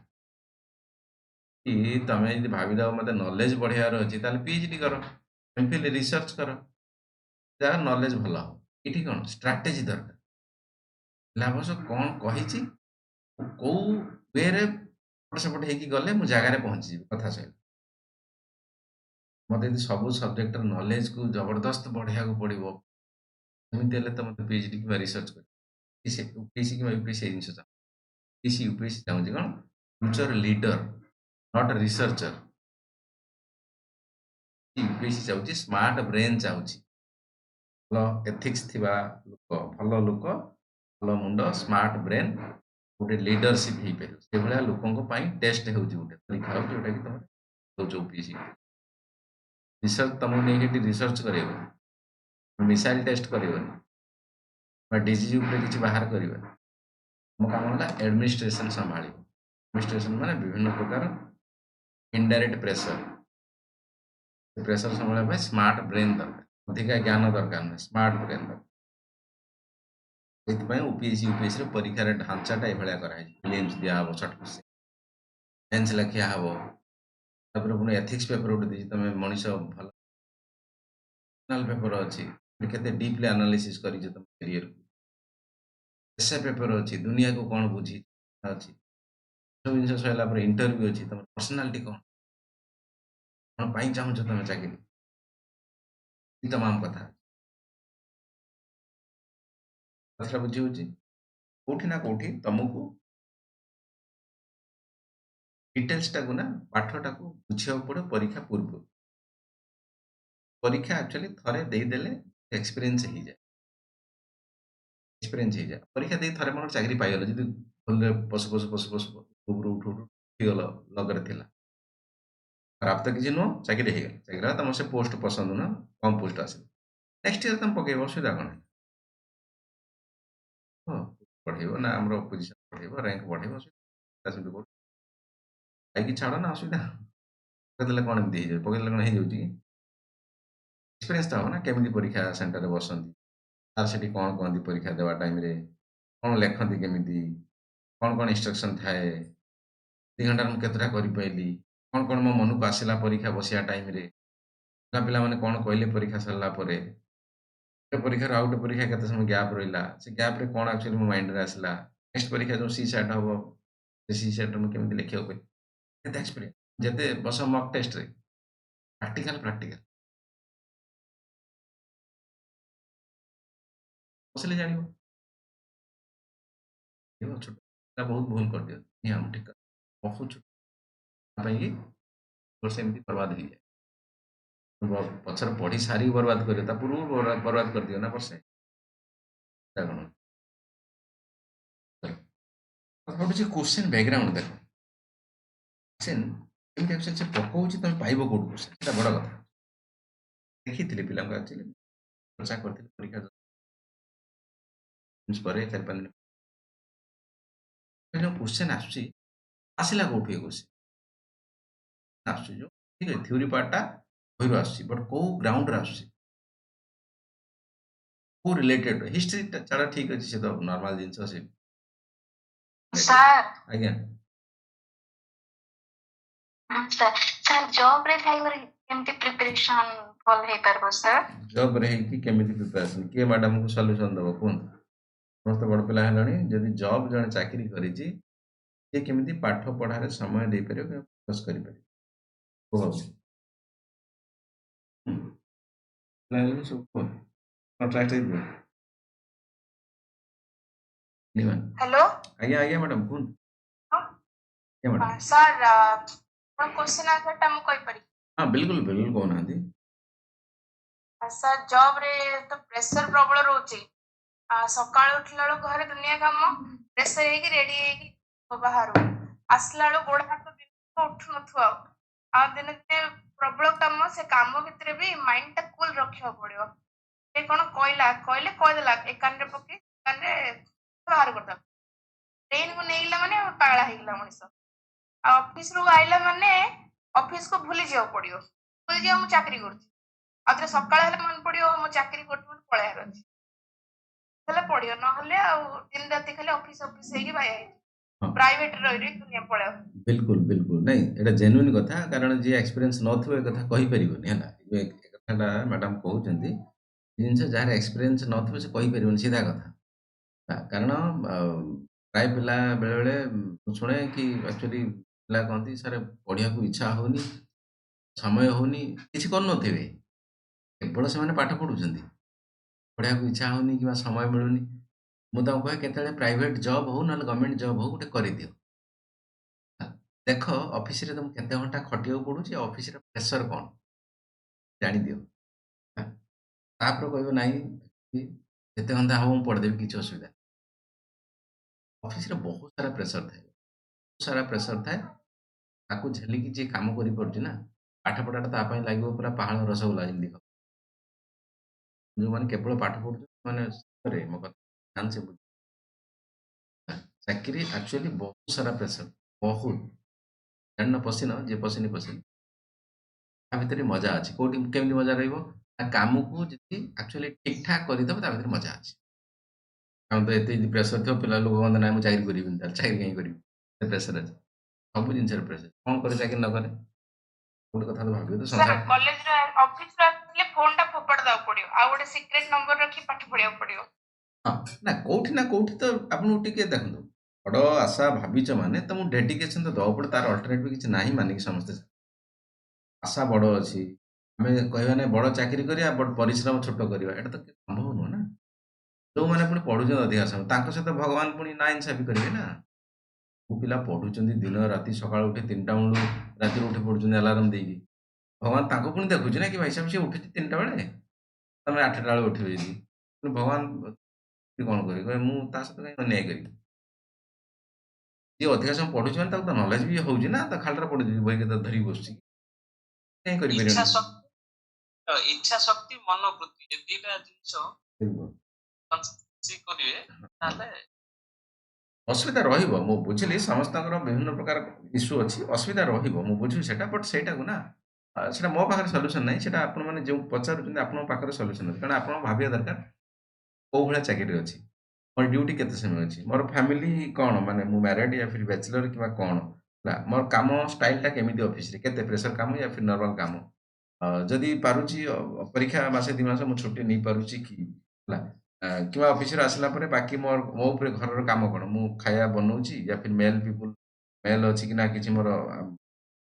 କି ତମେ ଯଦି ଭାବିଦବ ମତେ ନଲେଜ ବଢେଇବାର ଅଛି ତାହେଲେ PhD କର, MPhil ରିସର୍ଚ୍ଚ କର, ଯାହା ନଲେଜ ଭଲ ହବ। ଏଠି କଣ ଷ୍ଟ୍ରାଟେଜି ଦରକାର। ସିଲାବସ କଣ କହିଛି କୋଉ ୱେରେ ଏପଟ ସେପଟ ହେଇକି ଗଲେ ମୁଁ ଜାଗାରେ ପହଞ୍ଚିଯିବି କଥା ସହିତ। ମତେ ଯଦି ସବୁ ସବଜେକ୍ଟର ନଲେଜକୁ ଜବରଦସ୍ତ ବଢେଇବାକୁ ପଡିବ ଏମିତି ହେଲେ ତ ମତେ PhD କିମ୍ବା ରିସର୍ଚ୍ଚ କରିବି। UPSC କିମ୍ବା UPSC ସେଇ ଜିନିଷ ଚାହୁଁଛି। UPSC ଚାହୁଁଛି କଣ ଫ୍ୟୁଚର ଲିଡର ନଟ୍ ରିସର୍ଚର। UPSC ଚାହୁଁଛି ସ୍ମାର୍ଟ ବ୍ରେନ୍ ଚାହୁଁଛି। ଭଲ ଏଥିକ୍ସ ଥିବା ଲୋକ, ଭଲ ଲୋକ, ଭଲ ମୁଣ୍ଡ, ସ୍ମାର୍ଟ ବ୍ରେନ୍ ଗୋଟେ ଲିଡରସିପ ହେଇପାରିବ। ସେଭଳିଆ ଲୋକଙ୍କ ପାଇଁ ଟେଷ୍ଟ ହେଉଛି ଗୋଟେ ପରୀକ୍ଷା ହେଉଛି ଯୋଉଟା କି ତମେ ଦଉଛ UPSC। ରିସର୍ଚ୍ଚ ତମକୁ ନେଇକି ଏଠି ରିସର୍ଚ୍ଚ କରେଇବନି, ମିସାଇଲ ଟେଷ୍ଟ କରିବନି ବା ଡିଜିଜ୍ ଉପରେ କିଛି ବାହାର କରିବନି। ମୋ କାମ ହେଲା ଆଡମିନିଷ୍ଟ୍ରେସନ ସମ୍ଭାଳିବ। ଆଡମିନିଷ୍ଟ୍ରେସନ ମାନେ ବିଭିନ୍ନ ପ୍ରକାର ଇନଡାଇରେକ୍ଟ ପ୍ରେସର। ପ୍ରେସର ସମ୍ଭାଳିବା ପାଇଁ ସ୍ମାର୍ଟ ବ୍ରେନ୍ ଦରକାର। ଅଧିକା ଜ୍ଞାନ ଦରକାର ନାହିଁ, ସ୍ମାର୍ଟ ବ୍ରେନ୍ ଦରକାର। ସେଥିପାଇଁ UPSC ର ପରୀକ୍ଷାର ଢାଞ୍ଚାଟା ଏଭଳିଆ କରାହେଇଛି। ପ୍ରିଲିମ୍ସ ଦିଆହବ ସର୍ଟ କୋଶ୍ଚିନ୍, ମେନ୍ସ ଲେଖିଆ ହବ, ତାପରେ ପୁଣି ଏଥିକ୍ସ ପେପର ଗୋଟେ ଦେଇଛି ତମେ ମଣିଷ ଭଲ ପେପର ଅଛି କେତେ ଡିପଲି ଆନାଲିସିସ୍ କରିଛ ତମ କ୍ୟାରିୟରକୁ। ଏସେ ପେପର ଅଛି ଦୁନିଆକୁ କଣ ବୁଝି ଅଛି। ସବୁ ଜିନିଷ ସରିଲା ପରେ ଇଣ୍ଟରଭ୍ୟୁ ଅଛି ତମ ପର୍ସନାଲିଟି କଣ ପାଇଁ ଚାହୁଁଛ ତମେ ଚାକିରି, ତମାମ କଥା କଥାଟା ବୁଝି ହଉଛି। କୋଉଠି ନା କୋଉଠି ତମକୁ ଡିଟେଲ୍ସଟାକୁ ନା ପାଠଟାକୁ ବୁଝିବାକୁ ପଡିବ ପରୀକ୍ଷା ପୂର୍ବରୁ। ପରୀକ୍ଷା ଆକ୍ଚୁଆଲି ଥରେ ଦେଇଦେଲେ ଏକ୍ସପିରିଏନ୍ସ ହେଇଯାଏ। ଏକ୍ସପିରିଏନ୍ସ ହେଇଯାଏ। ପରୀକ୍ଷା ଦେଇ ଥରେ ମୋର ଚାକିରି ପାଇଗଲ ଯଦି ଭୁଲରେ ପଶୁ ଉପରୁ ଉଠୁ ଉଠିଗଲ ଲଗରେ ଥିଲା ଖରାପ ତ କିଛି ନୁହଁ, ଚାକିରି ହେଇଗଲା। ଚାକିରି ହେଲା ତମର ସେ ପୋଷ୍ଟ ପସନ୍ଦ ନୁହଁ, କମ୍ ପୋଷ୍ଟ ଆସିବ। ନେକ୍ସଟ ଇୟର ତମେ ପକେଇବ, ଅସୁବିଧା କଣ? ହଁ ବଢେଇବ ନା ଆମର ପୋଜିସନ ବଢେଇବ, ରାଙ୍କ ବଢେଇବ, ଖାଇକି ଛାଡ ନା ଅସୁବିଧା। ପକେଇଦେଲେ କଣ ଏମିତି ହେଇଯାଉଛି? ପକେଇଦେଲେ କଣ ହେଇଯାଉଛି କି? ଏକ୍ସପିରିଏନ୍ସ ତ ହବ ନା କେମିତି ପରୀକ୍ଷା ସେଣ୍ଟରରେ ବସନ୍ତି, ତାର ସେଠି କଣ କହନ୍ତି ପରୀକ୍ଷା ଦେବା ଟାଇମରେ, କଣ ଲେଖନ୍ତି କେମିତି, କଣ କଣ ଇନଷ୍ଟ୍ରକ୍ସନ ଥାଏ, 2 ଘଣ୍ଟାରେ ମୁଁ କେତେଟା କରିପାରିଲି, କଣ କଣ ମୋ ମନକୁ ଆସିଲା ପରୀକ୍ଷା ବସିବା ଟାଇମରେ, ପିଲାମାନେ କଣ କହିଲେ ପରୀକ୍ଷା ସରିଲା ପରେ, ଗୋଟେ ପରୀକ୍ଷାରୁ ଆଉ ଗୋଟେ ପରୀକ୍ଷା କେତେ ସମୟ ଗ୍ୟାପ୍ ରହିଲା, ସେ ଗ୍ୟାପ୍ରେ କଣ ଆକ୍ଚୁଆଲି ମୋ ମାଇଣ୍ଡରେ ଆସିଲା, ନେକ୍ସଟ ପରୀକ୍ଷା ଯୋଉ CSAT ହବ ସେ CSAT ମୁଁ କେମିତି ଲେଖିବାକୁ ପାଇବି, କେତେ ଏକ୍ସପିରିଏନ୍ସ ଯେତେ ବସ ମକ୍ ଟେଷ୍ଟରେ ପ୍ରାକ୍ଟିକାଲ ବସିଲେ ଜାଣିବ। ଦେଖିବ ଛୋଟ ପିଲା ବହୁତ ଭୁଲ କରିଦିଅନ୍ତି। ହଁ ଠିକ କଥା। ବହୁତ ଛୋଟ ପିଲା ପାଇଁକି ବର୍ଷ ଏମିତି ବର୍ବାଦ ହେଇଯାଏ। ପଛରେ ପଢି ସାରିକି ବର୍ବାଦ କରିବ ତା ପୂର୍ବରୁ ବର୍ବାଦ କରିଦିଅ ନା ବର୍ଷେ। ତା କଣ ପଡୁଛି କୋଶ୍ଚିନ୍ ବ୍ୟାକଗ୍ରାଉଣ୍ଡ ଦେଖ। କୋଶ୍ଚିନ୍ କେମିତି ଆକ୍ଚୁଆଲି ସେ ପକଉଛି ତମେ ପାଇବ କୋଉଠୁ କୋଶ୍ଚିନ୍ ସେଟା ବଡ କଥା। ଦେଖିଥିଲି ପିଲାଙ୍କୁ ଆକ୍ଚୁଆଲି ଚର୍ଚ୍ଚା କରିଥିଲି ପରୀକ୍ଷା ପରେ 4-5 ଦିନ ଯୋଉ କୋଶ୍ଚିନ୍ ଆସୁଛି ଆସିଲା କୋଉଠୁ ଏ କୋଶ୍ଚିନ୍ ଆସୁଛି ଯୋଉ ଠିକ ଅଛି ଥିଓରି ପାର୍ଟଟା ବହିରୁ ଆସୁଛି ବଟ୍ କୋଉ ଗ୍ରାଉଣ୍ଡରେ ଆସୁଛି କୋଉ ରିଲେଟେଡ ହିଷ୍ଟ୍ରି ଛାଡ ଠିକ ଅଛି ସେ ତ ନର୍ମାଲ ଜିନିଷ ସେ ସାର୍ ଆଜ୍ଞା ସାର୍ ଜବ୍ ରେ ଥାଇକରି କେମିତି ପ୍ରିପାରେସନ୍ ଭଲ ହେଇପାରିବ ସାର୍? ଜବ୍ ରେ ହେଇକି କେମିତି ପ୍ରିପାରେସନ୍ କିଏ ମ୍ୟାଡାମକୁ ସଲ୍ୟୁସନ୍ ଦବ କୁହନ୍ତୁ? ସମସ୍ତେ ବଡ ପିଲା ହେଲାଣି ଯଦି ଜବ୍ ଜଣେ ଚାକିରି କରିଛି ସେ କେମିତି ପାଠ ପଢାରେ ସମୟ ଦେଇପାରିବ କିମ୍ବା ଫୋକସ୍ କରିପାରିବ କୁହ। ହୁଁ। ପିଲାମାନେ ସବୁ କୁହ କଣ୍ଟ୍ରାକ୍ଟ ହେଇଯିବ ନିମା ହ୍ୟାଲୋ ଆଜ୍ଞା ଆଜ୍ଞା ମ୍ୟାଡାମ କୁହନ୍ତୁ ଆଜ୍ଞା ମ୍ୟାଡାମ ସାର୍ ଆପଣ କ୍ୱେଶ୍ଚିନ୍ ଆନ୍ସରଟା ମୁଁ କହିପାରିବି? ହଁ ବିଲକୁଲ ବିଲକୁଲ କହୁନାହାନ୍ତି। ସାର୍ ଜବ୍ ରେ ତ ପ୍ରେସର ପ୍ରବଳ ରହୁଛି। ସକାଳୁ ଉଠିଲା ବେଳକୁ ଘରେ ଦୁନିଆ କାମ ପ୍ରେସର ହେଇକି ରେଡି ହେଇକି ବାହାରୁ ଆସିଲା ବେଳକୁ ଗୋଡ ହାତ ବିନ୍ଧୁଥିବ ଉଠୁନଥିବ ଆଉ ଦିନେ ଦିନେ ପ୍ରବଳ କାମ ସେ କାମ ଭିତରେ ବି ମାଇଣ୍ଡ ଟା କୁଲ ରଖିବାକୁ ପଡିବ। ସେ କଣ କହିଲେ କହିଦେଲା ଏ କାନରେ ପକେଇ କାନରେ ବାହାର କରିଦବା ଟ୍ରେନକୁ ନେଇଗଲା ମାନେ ପାଗଳା ହେଇଗଲା ମଣିଷ। ଆଉ ଅଫିସ ରୁ ଆଇଲା ମାନେ ଅଫିସକୁ ଭୁଲି ଯିବାକୁ ପଡିବ ଭୁଲି ଯିବ ମୁଁ ଚାକିରି କରୁଛି ଆଉ ଥରେ ସକାଳ ହେଲେ ମନେ ପଡିବ ମୁଁ ଚାକିରି କରୁଛି ମତେ ପଳେଇବାର ଅଛି ହେଲେ ପଡିବ ନହେଲେ ଆଉ ଦିନ ରାତି ଖାଲି ଅଫିସ ଅଫିସ ହେଇକି ବାୟା ହେଇଯିବ ହଁ ପ୍ରାଇଭେଟ ରହି ରହି ଦୁନିଆ ପଳେଇବ। ବିଲକୁଲ ବିଲକୁଲ ନାଇଁ ଏଇଟା ଜେନ୍ୟୁନ୍ କଥା କାରଣ ଯିଏ ଏକ୍ସପିରିଏନ୍ସ ନଥିବ ଏ କଥା କହିପାରିବନି ହେଲା ଏ କଥାଟା ମ୍ୟାଡାମ କହୁଛନ୍ତି ଏ ଜିନିଷ ଯାହାର ଏକ୍ସପିରିଏନ୍ସ ନଥିବ ସେ କହିପାରିବନି ସିଧା କଥା କାରଣ ପ୍ରାୟ ପିଲା ବେଳେବେଳେ ମୁଁ ଶୁଣେ କି ଆକ୍ଚୁଆଲି ପିଲା କହନ୍ତି ସାର୍ ପଢିବାକୁ ଇଚ୍ଛା ହଉନି ସମୟ ହଉନି କିଛି କରୁନଥିବେ କେବଳ ସେମାନେ ପାଠ ପଢୁଛନ୍ତି ପଢିବାକୁ ଇଚ୍ଛା ହଉନି କିମ୍ବା ସମୟ ମିଳୁନି ମୁଁ ତାଙ୍କୁ କହେ କେତେବେଳେ ପ୍ରାଇଭେଟ ଜବ୍ ହଉ ନହେଲେ ଗଭର୍ଣ୍ଣମେଣ୍ଟ ଜବ୍ ହଉ ଗୋଟେ କରିଦିଅ ଦେଖ ଅଫିସରେ ତମକୁ କେତେ ଘଣ୍ଟା ଖଟିବାକୁ ପଡୁଛି ଆଉ ଅଫିସରେ ପ୍ରେସର କଣ ଜାଣିଦିଅ ହଁ, ତାପରେ କହିବ ନାହିଁ କି ଯେତେ ଘଣ୍ଟା ହବ ମୁଁ ପଢିଦେବି କିଛି ଅସୁବିଧା ନାହିଁ। ଅଫିସରେ ବହୁତ ସାରା ପ୍ରେସର ଥାଏ ବହୁତ ସାରା ପ୍ରେସର ଥାଏ ତାକୁ ଝେଲିକି ଯିଏ କାମ କରିପାରୁଛି ନା ପାଠ ପଢାଟା ତା ପାଇଁ ଲାଗିବ ପୁରା ପାହାଳ ରସଗୋଲା ଯେମିତି ଯୋଉମାନେ କେବଳ ପାଠ ପଢୁଛନ୍ତି ସେମାନେ ସତରେ ମୋ କଥା ଧ୍ୟାନ ସେ ଚାକିରି ଆକ୍ଚୁଆଲି ବହୁତ ସାରା ପ୍ରେସର ବହୁତ ଜାଣିନ ପଶିନ ଯିଏ ପଶିନି ପଶିନି ତା ଭିତରେ ମଜା ଅଛି କୋଉଠି କେମିତି ମଜା ରହିବ ନା କାମକୁ ଯଦି ଆକ୍ଚୁଆଲି ଠିକ ଠାକ କରିଦବ ତା ଭିତରେ ମଜା ଅଛି କାରଣ ତ ଏତେ ଯଦି ପ୍ରେସର ଥିବ ପିଲା ଲୋକ କହନ୍ତି ନାହିଁ ମୁଁ ଚାକିରି କରିବିନି ତାହେଲେ ଚାକିରି କାହିଁ କରିବି ପ୍ରେସର ଅଛି ସବୁ ଜିନିଷରେ ପ୍ରେସର କଣ କରେ ଚାକିରି ନ କରେ ଗୋଟେ କଥା ତ ଭାବିବ ତ ସାର୍ ସଂସାର କଲେଜରେ ଅଫିସରୁ ଆସିଲେ ଫୋନ୍ ଟା ଫୋପାଡ଼ି ଦବାକୁ ପଡିବ ଆଉ ଗୋଟେ ସିକ୍ରେଟ ନମ୍ବର ରଖି ପାଠ ପଢିବାକୁ ପଡିବ। ହଁ ନା କୋଉଠି ତ ଆପଣଙ୍କୁ ଟିକେ ଦେଖନ୍ତୁ ବଡ ଆଶା ଭାବିଛ ମାନେ ତମକୁ ଡେଡିକେସନ ତ ଦବାକୁ ପଡେ ତାର ଅଲ୍ଟରନେଟିଭ କିଛି ନାହିଁ ମାନିକି ସମସ୍ତେ ଆଶା ବଡ ଅଛି ଆମେ କହିବା ନାହିଁ ବଡ ଚାକିରି କରିବା ବଟ ପରିଶ୍ରମ ଛୋଟ କରିବା ଏଇଟା ତ ସମ୍ଭବ ନୁହଁ ନା ଯୋଉମାନେ ପୁଣି ପଢୁଛନ୍ତି ଅଧିକା ସମୟ ତାଙ୍କ ସହିତ ଭଗବାନ ପୁଣି ନା ଇନସାଫି କରିବେ ନା କୋଉ ପିଲା ପଢୁଛନ୍ତି ଦିନ ରାତି ସକାଳୁ ଉଠି 3ଟା ବେଳୁ ରାତିରୁ ଉଠି ପଡୁଛନ୍ତି ଆଲାର୍ମ ଦେଇକି ଭଗବାନ ତାଙ୍କୁ ପୁଣି ଦେଖୁଛି ନା କି ଭାଇ ସାହେବ ସିଏ ଉଠୁଛି 3ଟା ବେଳେ ତମେ 8ଟା ବେଳେ ଉଠିବ ଯଦି ପୁଣି ଭଗବାନ କଣ କରିବେ କହିବେ ମୁଁ ତା ସହିତ କାହିଁ ଅନ୍ୟାୟ କରିବି ଯିଏ ଅଧିକା ସମୟ ପଢୁଛି ମାନେ ତାକୁ ତ ନଲେଜ ବି ହଉଛି ନା ତ ଖାଲିରେ ପଢୁଛି ବହି କେତେ ଧରିକି ବସୁଛି କାହିଁ ଇଚ୍ଛା କରିପାରିବନି ଇଚ୍ଛା ଶକ୍ତି ମନୋବୃତ୍ତି ଏ ଦିଟା ଜିନିଷ ବୁଝିଲ? କରିବେ ତାହେଲେ ଅସୁବିଧା ରହିବ ମୁଁ ବୁଝିଲି ସମସ୍ତଙ୍କର ବିଭିନ୍ନ ପ୍ରକାର ଇସ୍ୟୁ ଅଛି ଅସୁବିଧା ରହିବ ମୁଁ ବୁଝିବି ସେଟା ବଟ୍ ସେଇଟାକୁ ନା ସେଟା ମୋ ପାଖରେ ସଲ୍ୟୁସନ ନାହିଁ ସେଟା ଆପଣମାନେ ଯେଉଁ ପଚାରୁଛନ୍ତି ଆପଣଙ୍କ ପାଖରେ ସଲ୍ୟୁସନ ଅଛି କାରଣ ଆପଣ ଭାବିବା ଦରକାର କୋଉ ଭଳିଆ ଚାକିରି ଅଛି ମୋର ଡ୍ୟୁଟି କେତେ ସମୟ ଅଛି ମୋର ଫ୍ୟାମିଲି କଣ ମାନେ ମୁଁ ମ୍ୟାରେଡ୍ ୟା ଫିର ବ୍ୟାଚଲର କିମ୍ବା କଣ ହେଲା ମୋର କାମ ଷ୍ଟାଇଲଟା କେମିତି ଅଫିସରେ କେତେ ପ୍ରେସର କାମ ୟା ଫିର ନର୍ମାଲ କାମ ଯଦି ପାରୁଛି ପରୀକ୍ଷା ମାସେ 2 ମାସ ମୁଁ ଛୁଟି ନେଇପାରୁଛି କି ହେଲା କିମ୍ବା ଅଫିସରୁ ଆସିଲା ପରେ ବାକି ମୋ ଉପରେ ଘରର କାମ କଣ ମୁଁ ଖାଇବା ବନଉଛି ୟା ଫିର ମେଲ୍ ଅଛି କି ନା କିଛି ମୋର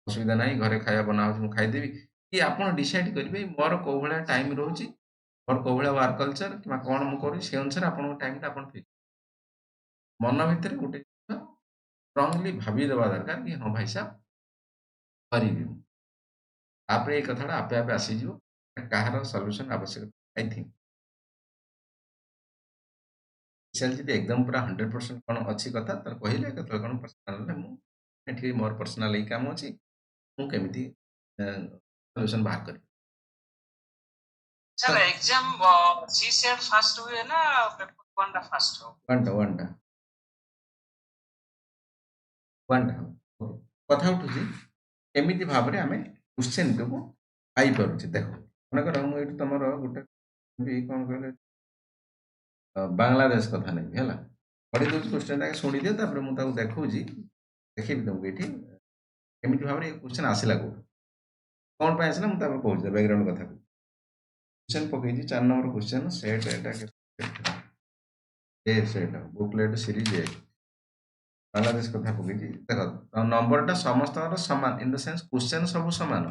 ଅସୁବିଧା ନାହିଁ ଘରେ ଖାଇବା ବନା ହଉଛି ମୁଁ ଖାଇଦେବି କି ଆପଣ ଡିସାଇଡ୍ କରିବେ ମୋର କୋଉ ଭଳିଆ ଟାଇମ ରହୁଛି ମୋର କୋଉ ଭଳିଆ ୱାର୍କ କଲଚର କିମ୍ବା କଣ ମୁଁ କରୁଛି ସେ ଅନୁସାରେ ଆପଣଙ୍କ ଟାଇମଟା ଆପଣ ଫିକ୍ସ ମନ ଭିତରେ ଗୋଟେ ଜିନିଷ ଷ୍ଟ୍ରଙ୍ଗଲି ଭାବିଦେବା ଦରକାର କି ହଁ ଭାଇ ସାହେବ କରିବି ମୁଁ। ତାପରେ ଏଇ କଥାଟା ଆପେ ଆପେ ଆସିଯିବ। କାହାର ସଲ୍ୟୁସନ ଆବଶ୍ୟକତା ଆଇ ଥିଙ୍କ ସ୍ପେଶାଲ ଯଦି ଏକଦମ ପୁରା 100% କଣ ଅଛି କଥା ତାହେଲେ କହିଲେ କେତେବେଳେ କଣ ପର୍ସନାଲରେ ମୁଁ ଏଠି ମୋର ପର୍ସନାଲ ଏଇ କାମ ଅଛି ମୁଁ କେମିତି ସଲ୍ୟୁସନ ବାହାର କରିବି। सर एग्जाम सी सेट फास्ट हुए ना पेपर वन टा फास्ट हो ୱାନଟା କଥା ଉଠୁଛି କେମିତି ଭାବରେ ଆମେ କ୍ୱେଶ୍ଚନଟାକୁ ପାଇପାରୁଛେ ଦେଖ ମନେକର ମୁଁ ଏଇଠି ତମର ଗୋଟେ ବି କଣ କହିଲେ ବାଂଲାଦେଶ କଥା ନେବି ହେଲା ପଢି ଦଉଛି କ୍ୱେଶ୍ଚନଟା ଶୁଣିଦିଅ ତାପରେ ମୁଁ ତାକୁ ଦେଖଉଛି ଦେଖେଇବି ତମକୁ ଏଇଠି କେମିତି ଭାବରେ ଏ କ୍ୱେଶ୍ଚନ ଆସିଲା କୋଉଠୁ କଣ ପାଇଁ ଆସିଲା ମୁଁ ତାପରେ କହୁଛି ବ୍ୟାକଗ୍ରାଉଣ୍ଡ କଥା क्वेश्चन पकेजी 4 नंबर क्वेश्चन सेट एटा A set booklet series A Bangladesh कथा पकेजी देखो नंबरटा समस्त समान इन द सेंस क्वेश्चन सब समान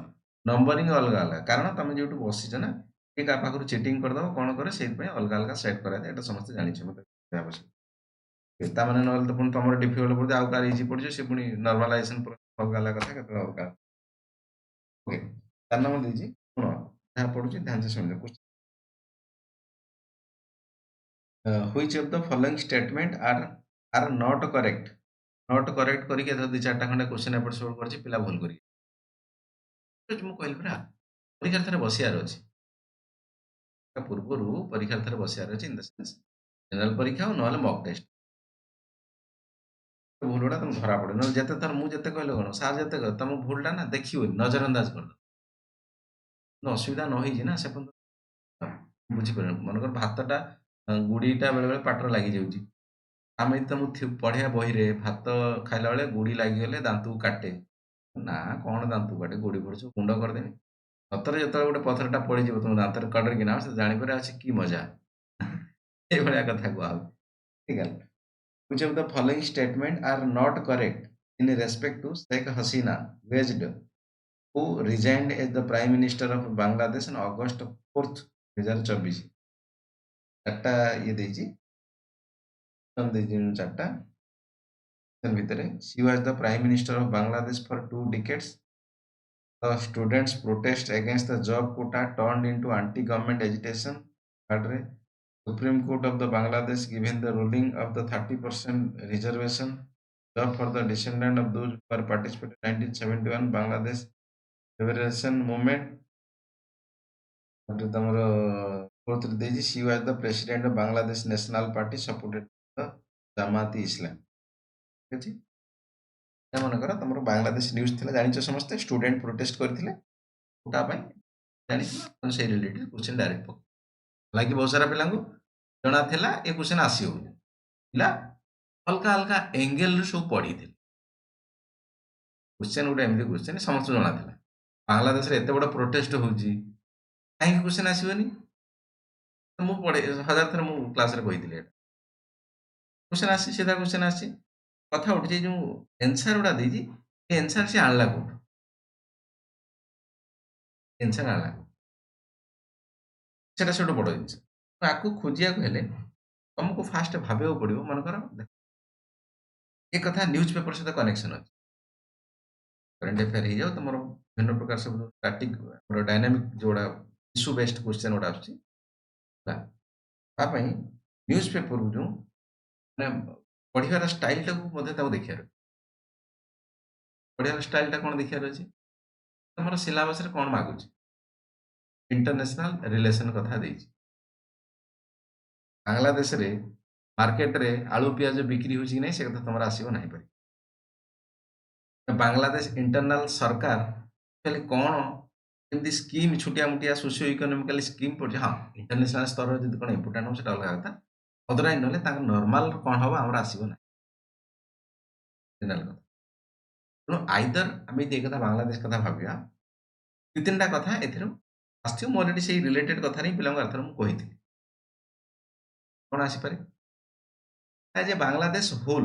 नंबरिंग अलग अलग कारण तुम जो बसिଛ ना कि का पाखरु चीटिंग कर दो कोन करे सेत पे अलग अलग सेट करा दे एटा समस्त जानि छ मते आवश्यक ता माने नहल तो पुन तमरो डिफिकल्ट पड़ आउ कार इजी पड़ से पुनी नॉर्मलाइजेशन अलग अलग कथा केते अलग ओके 4 नंबर दीजी सुनो जहाँ पढ़ुची ध्यान से सुन which of the following statement are not correct करके दी चार्टा खंडे क्वेश्चन एपट सेपट करछि पिला भूल करी ମୁଁ କହିଲି ପରା ପରୀକ୍ଷାରେ ଥରେ ବସିବାର ଅଛି ତା ପୂର୍ବରୁ ପରୀକ୍ଷାରେ ଥରେ ବସିବାର ଅଛି ଇନ ଦ ସେନ୍ସ ଜେନେରାଲ ପରୀକ୍ଷା ଆଉ ନହେଲେ ମକ୍ ଟେଷ୍ଟ ଭୁଲ ଗୁଡ଼ା ତମେ ଧରା ପଡେ ନହେଲେ ଯେତେ ଥର ମୁଁ ଯେତେ କହିଲେ କଣ ସାର୍ ଯେତେ କହିଲେ ତମ ଭୁଲଟା ନା ଦେଖିବନି ନଜର ଅନ୍ଦାଜ କରିଦବ ଅସୁବିଧା ନ ହେଇଛି ନା ସେ ପର୍ଯ୍ୟନ୍ତ ବୁଝିପାରିବ ମନେକର ଭାତଟା ଗୁଡିଟା ବେଳେ ବେଳେ ପାଟରେ ଲାଗି ଯାଉଛି ଆମେ ତ ମୁଁ ପଢିଆ ବହିରେ ଭାତ ଖାଇଲା ବେଳେ ଗୁଡି ଲାଗିଗଲେ ଦାନ୍ତକୁ କାଟେ ନା କଣ ଦାନ୍ତକୁ କାଟେ ଗୁଡି ପଡୁଛୁ ଗୁଣ୍ଡ କରିଦେବି ସତରେ ଯେତେବେଳେ ଗୋଟେ ପଥରଟା ପଡିଯିବ ତମ ଦାନ୍ତରେ କଡରେ କିନା ସେ ଜାଣିପାରେ ଅଛି କି ମଜା ଏଇଭଳିଆ କଥା କୁହା ହଉଛି ଠିକ ଅଛି which of the following statement are not correct in respect to Sheikh Hasina wedged who resigned as the prime minister of Bangladesh on August 4th 2024 चार्टा ये देजी चार्टा भितर she was the prime minister of Bangladesh for 2 decades. The students' protest against the job quota turned into anti-government agitation. Supreme Court of the Bangladesh given the ruling of the 30% reservation job for the descendant of those who were participated in 1971 Bangladesh liberation movement. She was the president of Bangladesh National Party supported the Jamaat Islam. ठीक ଅଛି ମନେକର ତମର Bangladesh news ଥିଲା ଜାଣିଛ ସମସ୍ତେ student protest କରିଥିଲେ quota ପାଇଁ ଜାଣିଥିଲ ସେଇ ରିଲେଟେଡ୍ କ୍ୱେଶ୍ଚନ ଡାଇରେକ୍ଟ ପକେଇ ଲାଗି ବହୁତ ସାରା ପିଲାଙ୍କୁ ଜଣା ଥିଲା ଏ କ୍ୱେଶ୍ଚନ ଆସିବ ବୋଲି ପିଲା ଅଲଗା ଅଲଗା ଏଙ୍ଗେଲରୁ ସବୁ ପଢିଥିଲେ କ୍ୱେଶ୍ଚନ ଗୋଟେ ଏମିତି କ୍ୱେଶ୍ଚନ ସମସ୍ତଙ୍କୁ ଜଣା ଥିଲା ବାଂଲାଦେଶରେ ଏତେ ବଡ ପ୍ରୋଟେଷ୍ଟ ହଉଛି କାହିଁକି କ୍ୱେଶ୍ଚନ ଆସିବନି ମୁଁ ପଢେ 1000 ଥର ମୁଁ କ୍ଲାସରେ କହିଥିଲି ଏଟା क्वेश्चन आसी सीधा क्वेश्चन आसी कथा उठी जो आंसर गुड़ा देजी आंसर से आणला कोठु आंसर आणला सेटा सेटो बड़ जिनिस आकु खोजिया को हेले तुमको फास्ट भाबेको पड़िबो मन कर ए कथा न्यूज पेपर सहित कनेक्शन अछि करंट अफेयर हो जाओ तुमरो भिन्न प्रकार सब स्टैटिक और डायनामिक जोड़ा इशू बेस्ड क्वेश्चन गुड़ा आछि ता पई न्यूज पेपर जो माने पढ़िबार स्टाइल टाକୁ ମଧ୍ୟ ତାକୁ ଦେଖିବାର ଅଛି ପଢ଼ିବାର ଷ୍ଟାଇଲଟା କ'ଣ ଦେଖିବାର ଅଛି ତମର ସିଲାବସରେ କ'ଣ ମାଗୁଛି ଇଣ୍ଟରନ୍ୟାସନାଲ ରିଲେସନ କଥା ଦେଇଛି ବାଂଲାଦେଶରେ ମାର୍କେଟରେ ଆଳୁ ପିଆଜ ବିକ୍ରି ହେଉଛି କି ନାହିଁ ସେ କଥା ତମର ଆସିବ ନାହିଁ ପାରେ ବାଂଲାଦେଶ ଇଣ୍ଟରନାଲ ସରକାର ଖାଲି କ'ଣ ଏମିତି ସ୍କିମ୍ ଛୋଟିଆ ମୋଟିଆ ସୋସିଓ ଇକୋନୋମିକାଲି ସ୍କିମ୍ ପଡୁଛି ହଁ ଇଣ୍ଟରନ୍ୟାସନାଲ ସ୍ତରରେ ଯଦି କ'ଣ ଇମ୍ପୋର୍ଟାଣ୍ଟ ହେବ ସେଟା ଅଲଗା କଥା ଅଦରୱାଇଜ ନହେଲେ ତାଙ୍କ ନର୍ମାଲ କ'ଣ ହବ ଆମର ଆସିବ ନାହିଁ ଜେନେରାଲ କଥା ତେଣୁ ଆଇଦର ଆମେ ଯଦି ଏ କଥା ବାଂଲାଦେଶ କଥା ଭାବିବା ଦୁଇ ତିନିଟା କଥା ଏଥିରୁ ଆସିଥିବ ମୋର ଏଠି ସେଇ ରିଲେଟେଡ୍ କଥା ନେଇ ପିଲାଙ୍କୁ ଆରଥର ମୁଁ କହିଥିଲି କ'ଣ ଆସିପାରେ ଯେ ବାଂଲାଦେଶ ହୋଲ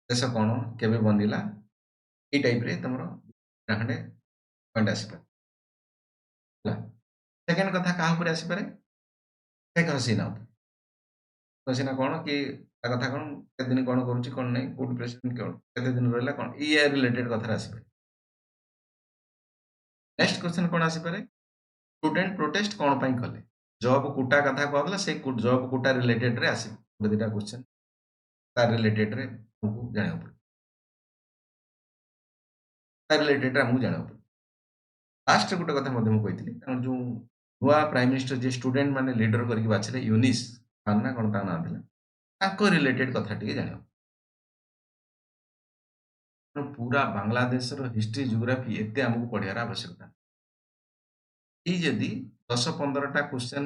ଦେଶ କ'ଣ କେବେ ବନିଲା ଏଇ ଟାଇପ୍ରେ ତମର ଖଣ୍ଡେ ପଏଣ୍ଟ ଆସିପାରେ ହେଲା सेकेंड कथा क्या आसी पारे शेख हसीना हसीना कौन कि कथा कौन केते दिन कौन करुच्ची कौन नहीं कोड प्रेसिडेंट कौन केते दिन रहा कौन ये रिलेटेड कथा आसपे नेक्स्ट क्वेश्चन कौन आसपे स्टूडेंट प्रोटेस्ट कौन पाई कले जॉब कोटा कथा कहला से जॉब कोटा रिलेटेड रे आसी गोटे दुटा क्वेश्चन तार रिलेटेड रे हमको जानिया पड़े तार रिलेटेड रे हमको जानिया पड़े लास्ट गोटे कथा मध्य मु कहितली तार जो नुआ प्राइम मिनिस्टर जे स्टूडेंट माने लीडर करके बाछले यूनिस खान ना कोन ता ना थिला ताको रिलेटेड कथा टिके जानिया पूरा बांग्लादेश रो हिस्ट्री जियोग्राफी एते हमको पढ़ियार आवश्यकता ई जदि 10-15टा क्वेश्चन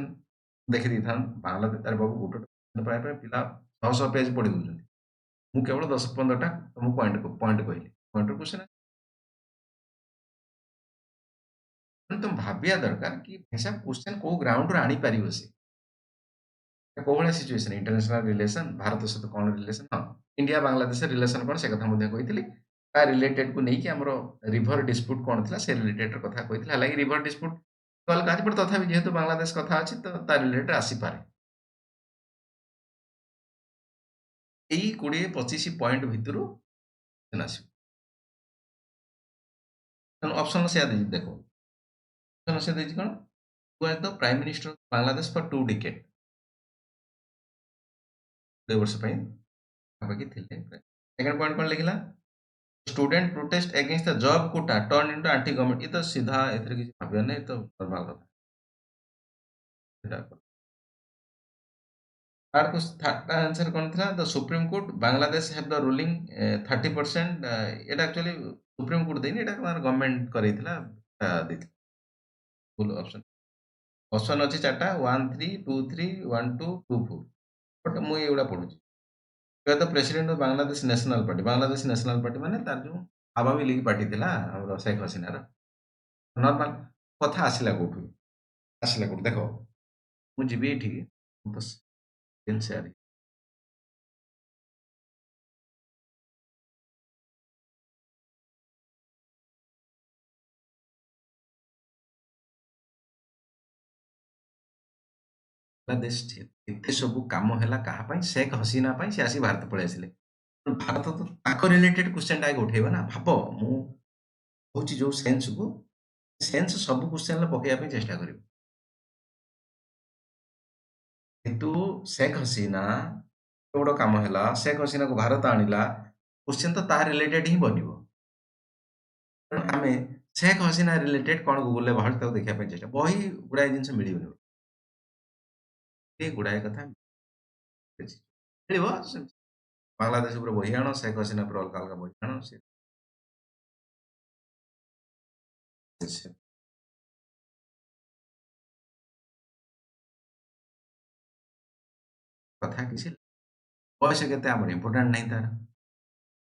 देखि दी थान बांग्लादेश तार बाबू गोटे प्राय प्राय पिला 100 पेज पढ़ी दउछन मु केवल 10-15टा तुमको पॉइंट कहली पॉइंट क्वेश्चन तुम भाबिया दरकार कि भाषा क्वेश्चन को ग्राउंड रो आनी पारिबो से को भाया सिचुएशन इंटरनेशनल रिलेशन भारत सहित कौन रिलेशन हाँ इंडिया बांग्लादेश रिलेशन कौन से कथा मध्य कही ता रिलेटेड को नहीं कि हमरो रिवर डिस्प्यूट कौन थिला से रिलेटेड कथा कही हालांकि रिवर डिस्प्यूट कल काज पर तथापि जेहेतु बांग्लादेश कथा अछि तो ता रिलेटेड आसी पारे एई 20-25 पॉइंट भितरु आसी ऑप्शन से देखो ऑप्शन से देछि कोन who was the prime minister of Bangladesh for 2 decade 2 वर्ष पई बाकी थिले सेकंड पॉइंट कोन लिखिला student protest against the job quota turn into anti government ये तो सीधा एथरे किसी भाबिया नहीं तो नॉर्मल कथा तार को थर्ड आंसर कौन था the supreme court Bangladesh have the ruling 30% Etah actually supreme court देनी एटा गवर्नमेंट करैथिला देथिला फुल ऑप्शन ऑप्शन अछि चारटा 1 3 2 3 1 2 2 4 बट मु एउडा पढुची the president of Bangladesh national party माने तार जो आवामी लीग पार्टी थिला हमर शेख हसीना रा नॉर्मल कथा आसिला कोठु आसिला कोठु देखो मु जिबी एठी बस स्क्रीन शेयर बांग्लादेश एते सब काम हैला कहा पई शेख हसीना पई से आसी भारत पळे आसिले भारत तो ताको रिलेटेड क्वेश्चन टाइप उठेबा ना भाबो मु होची जो सेंस सब क्वेश्चन ला पकेया पे चेष्टा करिब किंतु शेख हसीना बड़ काम हैला शेख हसीना को भारत आनिला क्वेश्चन तो ता रिलेटेड ही बनिबो आमे शेख हसीना रिलेटेड कोन गूगल ले बाहर तक देखिया पे चेष्टा बही गुडाय जिंस मिलिबो ए गुडाय कथा मिलिबो बांग्लादेश ऊपर बही आनो शेख हसीना पर अलग अलग बही आनो से कथा किसी बयस केते हमर इम्पोर्टेंट नहीं तार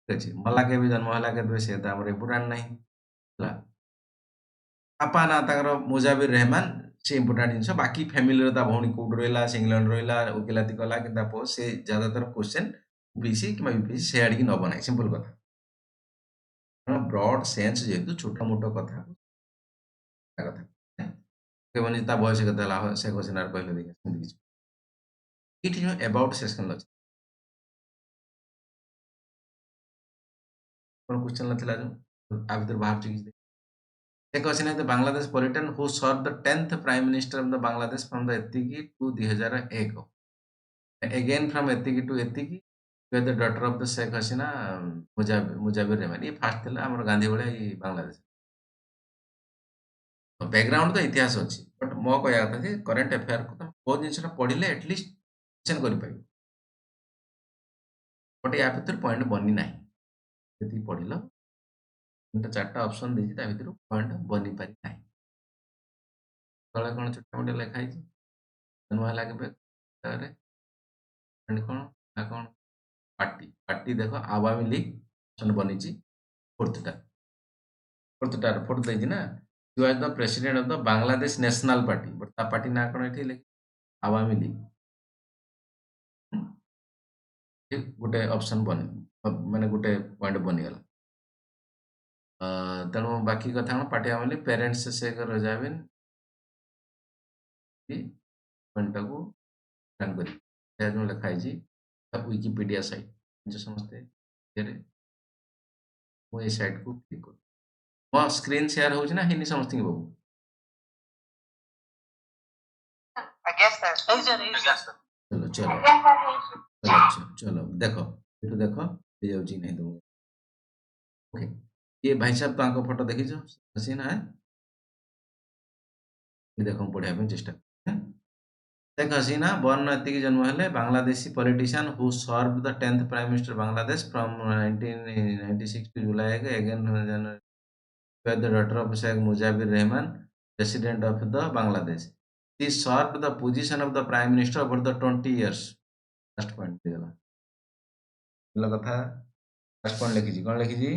ठीक अछि मला के भी जन्म हला के से त हमर इम्पोर्टेंट नहीं हला बापा ना ताकर मुजाबिर रहमान से इम्पोर्टेंट जिनस बाकी फैमिली रो ता भौणी कोड रहला से इंग्लैंड रहला वकिलाती कला कि ता पो से ज्यादातर क्वेश्चन बीसी कि यूपीएससी से आड़ी न बनाए सिंपल कथा ब्रॉड सेंस जेतु छोटा मोटा कथा कथा केवनी ता बयस केते ला से क्वेश्चन आर कहले देखि सेंति किछ it is about section logic कोन क्वेश्चन नथिला जो आ भीतर बाहर चीज एक क्वेश्चन है the Bangladesh politician who serve the 10th prime minister of the Bangladesh from the एतिकी टू 2001 अगेन फ्रॉम एतिकी टू एतिकी the daughter of the Sheikh Hasina Mujibur Rahman ये फास्ट थिला हमर गांधी बळे ई बांग्लादेश बैकग्राउंड तो इतिहास अछि बट मो कहया था जे करंट अफेयर को तुम बहुत जिनसटा पढिले एटलीस्ट क्वेश्चन करि पाइबो बट या भीतर पॉइंट बनी नाही जति पढिलो तीनटा चारटा ऑप्शन देछि ता भीतर पॉइंट बनी पारि नाही तळे कोन छोटा मोटा लेखा हैछि जन्म हला के बेरे एंड कोन ना कोन पार्टी पार्टी देखो आवामी लीग ऑप्शन बनिछि फोर्थ टार फोर्थ देछि ना you are the president of the Bangladesh national party but ता पार्टी ना कोन एठी लेखि आवामी लीग गोटे ऑप्शन बने माने गोटे पॉइंट बनी गला तेणु बाकी कथा पार्टी आवामी पेरेंट्स से कर जाबेन पॉइंट को प्लान करी जो लिखा है विकिपीडिया साइट जो समस्ते ये साइट को क्लिक कर मो स्क्रीन शेयर होची ना हिनी समस्त बाबू चलो चलो चलो चलो देखो ये देखो ये जाउची नहीं तुम ओके ये भाई साहब तो आंको फोटो देखी जो हसीना है ये देखो पढ़िया पे चेष्टा शेख हसीना बर्न एतिक जन्म हेले Bangladeshi politician who serve the 10th prime minister Bangladesh from 1996 to July again were the daughter of Sheikh Mujibur Rahman, President of the Bangladesh. She served the position of the Prime Minister for the 20 years. Last point दिगला बोला कथा last point लिखी कौन लिखी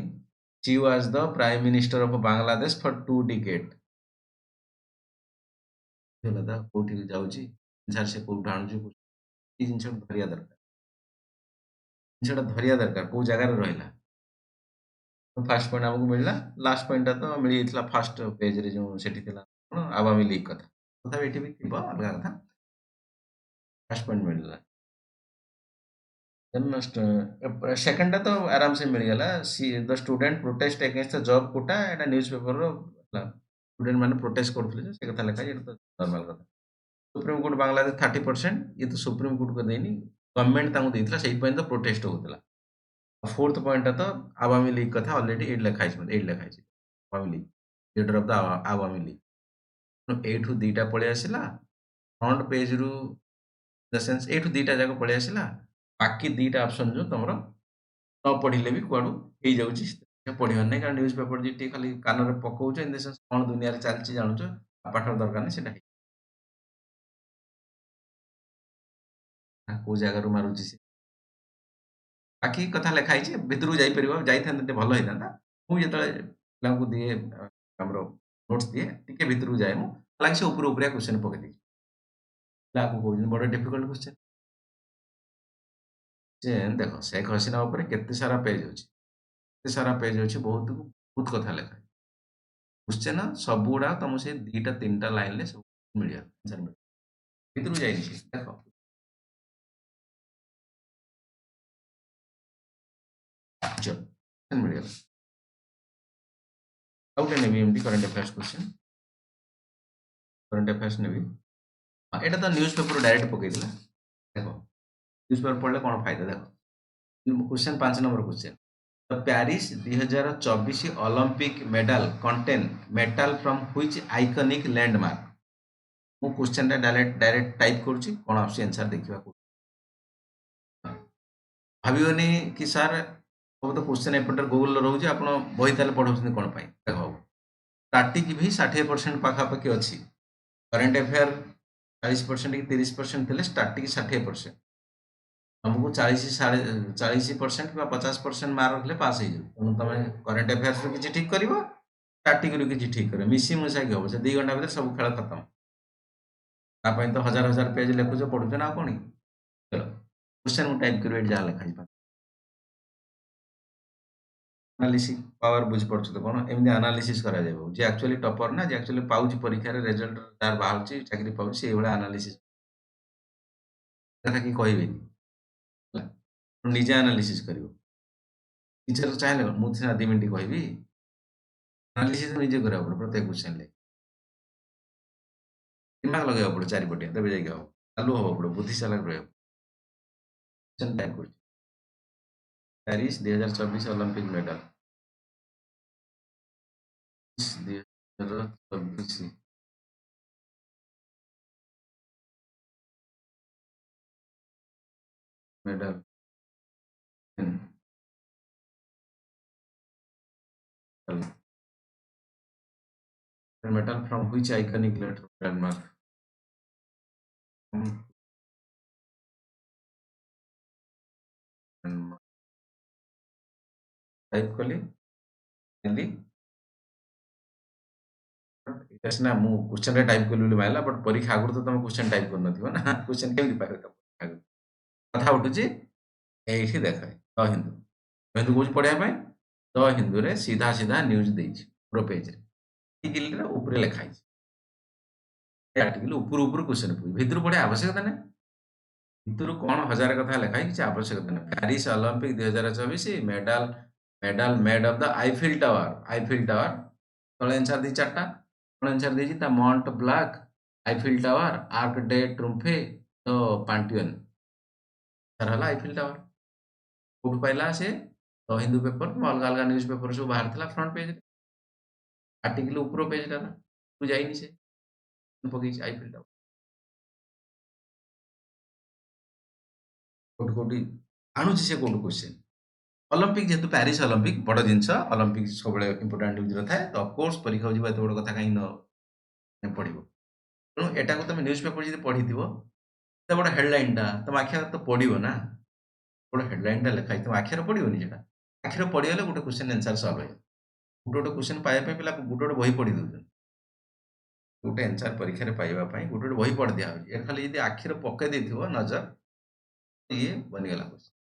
She was the Prime Minister of Bangladesh for 2 decades. बोला था कोठी जाउची answer से कोठ आणुची ई जिंस धरिया दरकार जिनसटा धरिया दरकार को जगह रे रहिला फर्स्ट पॉइंट हमको मिलला लास्ट पॉइंट तो मिली इतला फर्स्ट पेज रे जो सेठी थिला आवामी लीग कथा तथा एठी भी थिबो अलगा कथा फर्स्ट पॉइंट मिलला देन सेकंड तो आराम से मिल गला the student protest against the job quota एटा न्यूज़पेपर रो स्टूडेंट माने प्रोटेस्ट करथले से कथा लिखा ये तो नॉर्मल कथा सुप्रीम कोर्ट बांग्लादेश 30% ये तो सुप्रीम कोर्ट को देनी गवर्नमेंट तांको देइतला सेही पॉइंट तो प्रोटेस्ट होतला फोर्थ पॉइंट तो आवामी लीग कथा ऑलरेडी एड लिखा है एड लिखा है Awami League leader of the Awami League एठू दीटा पळे आसिला फ्रंट पेज रु द सेंस एठू दीटा जाको पळे आसिला बाकी दीटा ऑप्शन जो तमरो न पढिले भी कुआडू हे जाउची पढिबा नै कारण न्यूज़ पेपर जेटी खाली कान रे पकाउछ इन द सेंस कोन दुनिया रे चलची जानुछ पाठ दरकार नै सेटा को जगह रु मारुची से बाकी कथा लिखा है भितर जाई परिबा जाई थांते भलो होई थांता मु जेतले पिलांकु दिए हमरो नोट्स दिए टिके भितर जाए मु हालांकि से ऊपर ऊपर क्वेश्चन पके दी लाको को बड़ डिफिकल्ट क्वेश्चन जे देखो शेख हसीना ऊपर केते सारा पेज अछि केते सारा पेज अछि बहुत कथा लिखा है क्वेश्चन सब गुडा तुम से दीटा तीनटा लाइन ले सब मिलिया आंसर मिल भितर जाई नी देखो चलो मिल गया आउट नेबी एमडी current affairs question current affairs नेबी एटा तो न्यूज़ पेपर डायरेक्ट पकई दिला देखो न्यूज़ पेपर पढ़ले कोन फायदा देखो question 5 number question the Paris 2024 Olympic medal contain metal from which iconic landmark मु क्वेश्चन टा डायरेक्ट टाइप करूची कोन आसी आंसर देखिबा को भाबियोनी कि सर सब तो क्वेश्चन एपटर गूगल रोचे आप बही ताले पढ़ाउछन कोन पाई देखो स्टैटिक भी 60% पाखापाखि अच्छी करंट अफेयर 40% कि 30% थे स्टैटिक 60% तुमको 40% कि 50% मार्क रखले पास हो तेणु तुम करंट अफेयर्स किसी ठीक कर स्टैटिक किसी ठीक कर मिसी मुसा कि हम से 2 घंटा भर सब खेल खत्म तो हजार हजार पेज लिखुच पढ़ुच ना कौन चलो क्वेश्चन टाइप कर जहाँ लिखा एनालिसिस पावर बुझी पड़छ तो कोन एमदी एनालिसिस करा जाबो जे एक्चुअली टॉपर ना जे एक्चुअली पाउची परीक्षा रे रिजल्ट तार बाहरची चाकरी पाउची से एवला एनालिसिस कथा की कहबे निजे एनालिसिस करिवो टीचर चाहेले मु सिना 2 मिनिट कहबी एनालिसिस निजे करा पड़ो प्रत्येक क्वेश्चन ले दिमाग लगाया पड़ो चारि पटिया तबे जाई गाओ चालू हो पड़ो बुद्धिशाली रहे क्वेश्चन टाइप कर Paris 2024 Olympic medal 2024 medal metal from which iconic landmark type कली ना मु क्वेश्चन रे टाइप कलु माइला बट परीक्षा आगुर तो तुम क्वेश्चन टाइप कर नथिबो ना क्वेश्चन केमि पाइबो तुम कथा उठुची एठी देखाय द हिंदू हिंदू कुछ पढ़िया पाए द हिंदू रे सीधा सीधा न्यूज देछि पूरा पेज रे टिकली रे ऊपर लिखा है आर्टिकल ऊपर क्वेश्चन भितर पढ़े आवश्यकता नहीं भितर कौन हजार कथा लिखा है किसी आवश्यकता नहीं Paris Olympic 2024 medal medal made of the Eiffel tower तले आंसर दी चारटा आंसर देजी ता Mont Blanc Eiffel tower Arc de Triomphe तो पांटियन सर हला आईफिल टावर कोठु पाइला से तो हिंदू पेपर अलग अलग न्यूज पेपर सब बाहर था फ्रंट पेज आर्टिकल ऊपर पेज टा तू जाइनी से पकई आईफिल टावर कोठु कोठी आणुची से कोठु क्वेश्चन ओलंपिक जेतु पेरिस ओलंपिक बड़ जिनस ओलंपिक सब इंपोर्टाट न्यूज थाए तो ऑफकोर्स परीक्षा जीवा एत बड़ कथा कहीं न पढ़ो तेणु एटा को तुम न्यूज पेपर जी पढ़ी तो बड़ हेडलाइन टा तुम आखिर तो पढ़ो ना गोटे हेडलाइन टा लिखाई तुम आखिर पढ़ोनी से आखिर पढ़ीगले गोटे क्वेश्चन आंसर सल्व हो गोटे गोटे क्वेश्चन पाइबा पिला गोटे गोटे बही पढ़ी दौर गोटे आंसर परीक्षा पाइबापी गोटे गोटे बही पढ़ दिया खाली जब आखिर पकई दे नजर ये बनीगला क्वेश्चन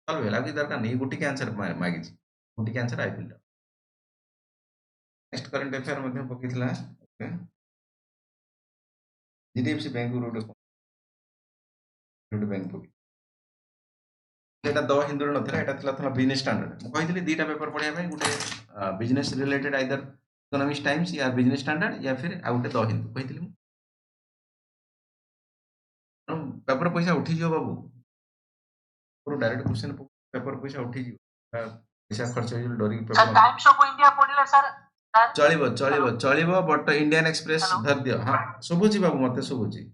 सल्व है कि दरकार नहीं गोटे आंसर मागी गोटे answer Eiffel tower next current affair पकईला जीडीएफसी बैंक गोटे बैंक पकई এটা দ হিন্দুর নଥିଲା এটা ଥିଲା ଥିଲା বিজনেস স্ট্যান্ডার্ড ମୁଁ କହିଥିଲି ଦିଟା ପେପର ପଢିବା ପାଇଁ ଗୋଟେ business related either economics Times या ବିଜନେସ ସ୍ଟାଣ୍ଡାର୍ଡ या फिर ଆଉ ଗୋଟେ ଦ ହିନ୍ଦୁ କହିଥିଲି ମୁଁ पेपर पैसा उठी जियो बाबू पूरा डायरेक्ट क्वेश्चन पेपर पैसा उठी जियो पैसा खर्च हो डरी पेपर टाइम्स ऑफ इंडिया पढ़िला सर चलिबो चलिबो चलिबो बट इंडियन एक्सप्रेस धर दियो हां सुबुची बाबू मते सुबुची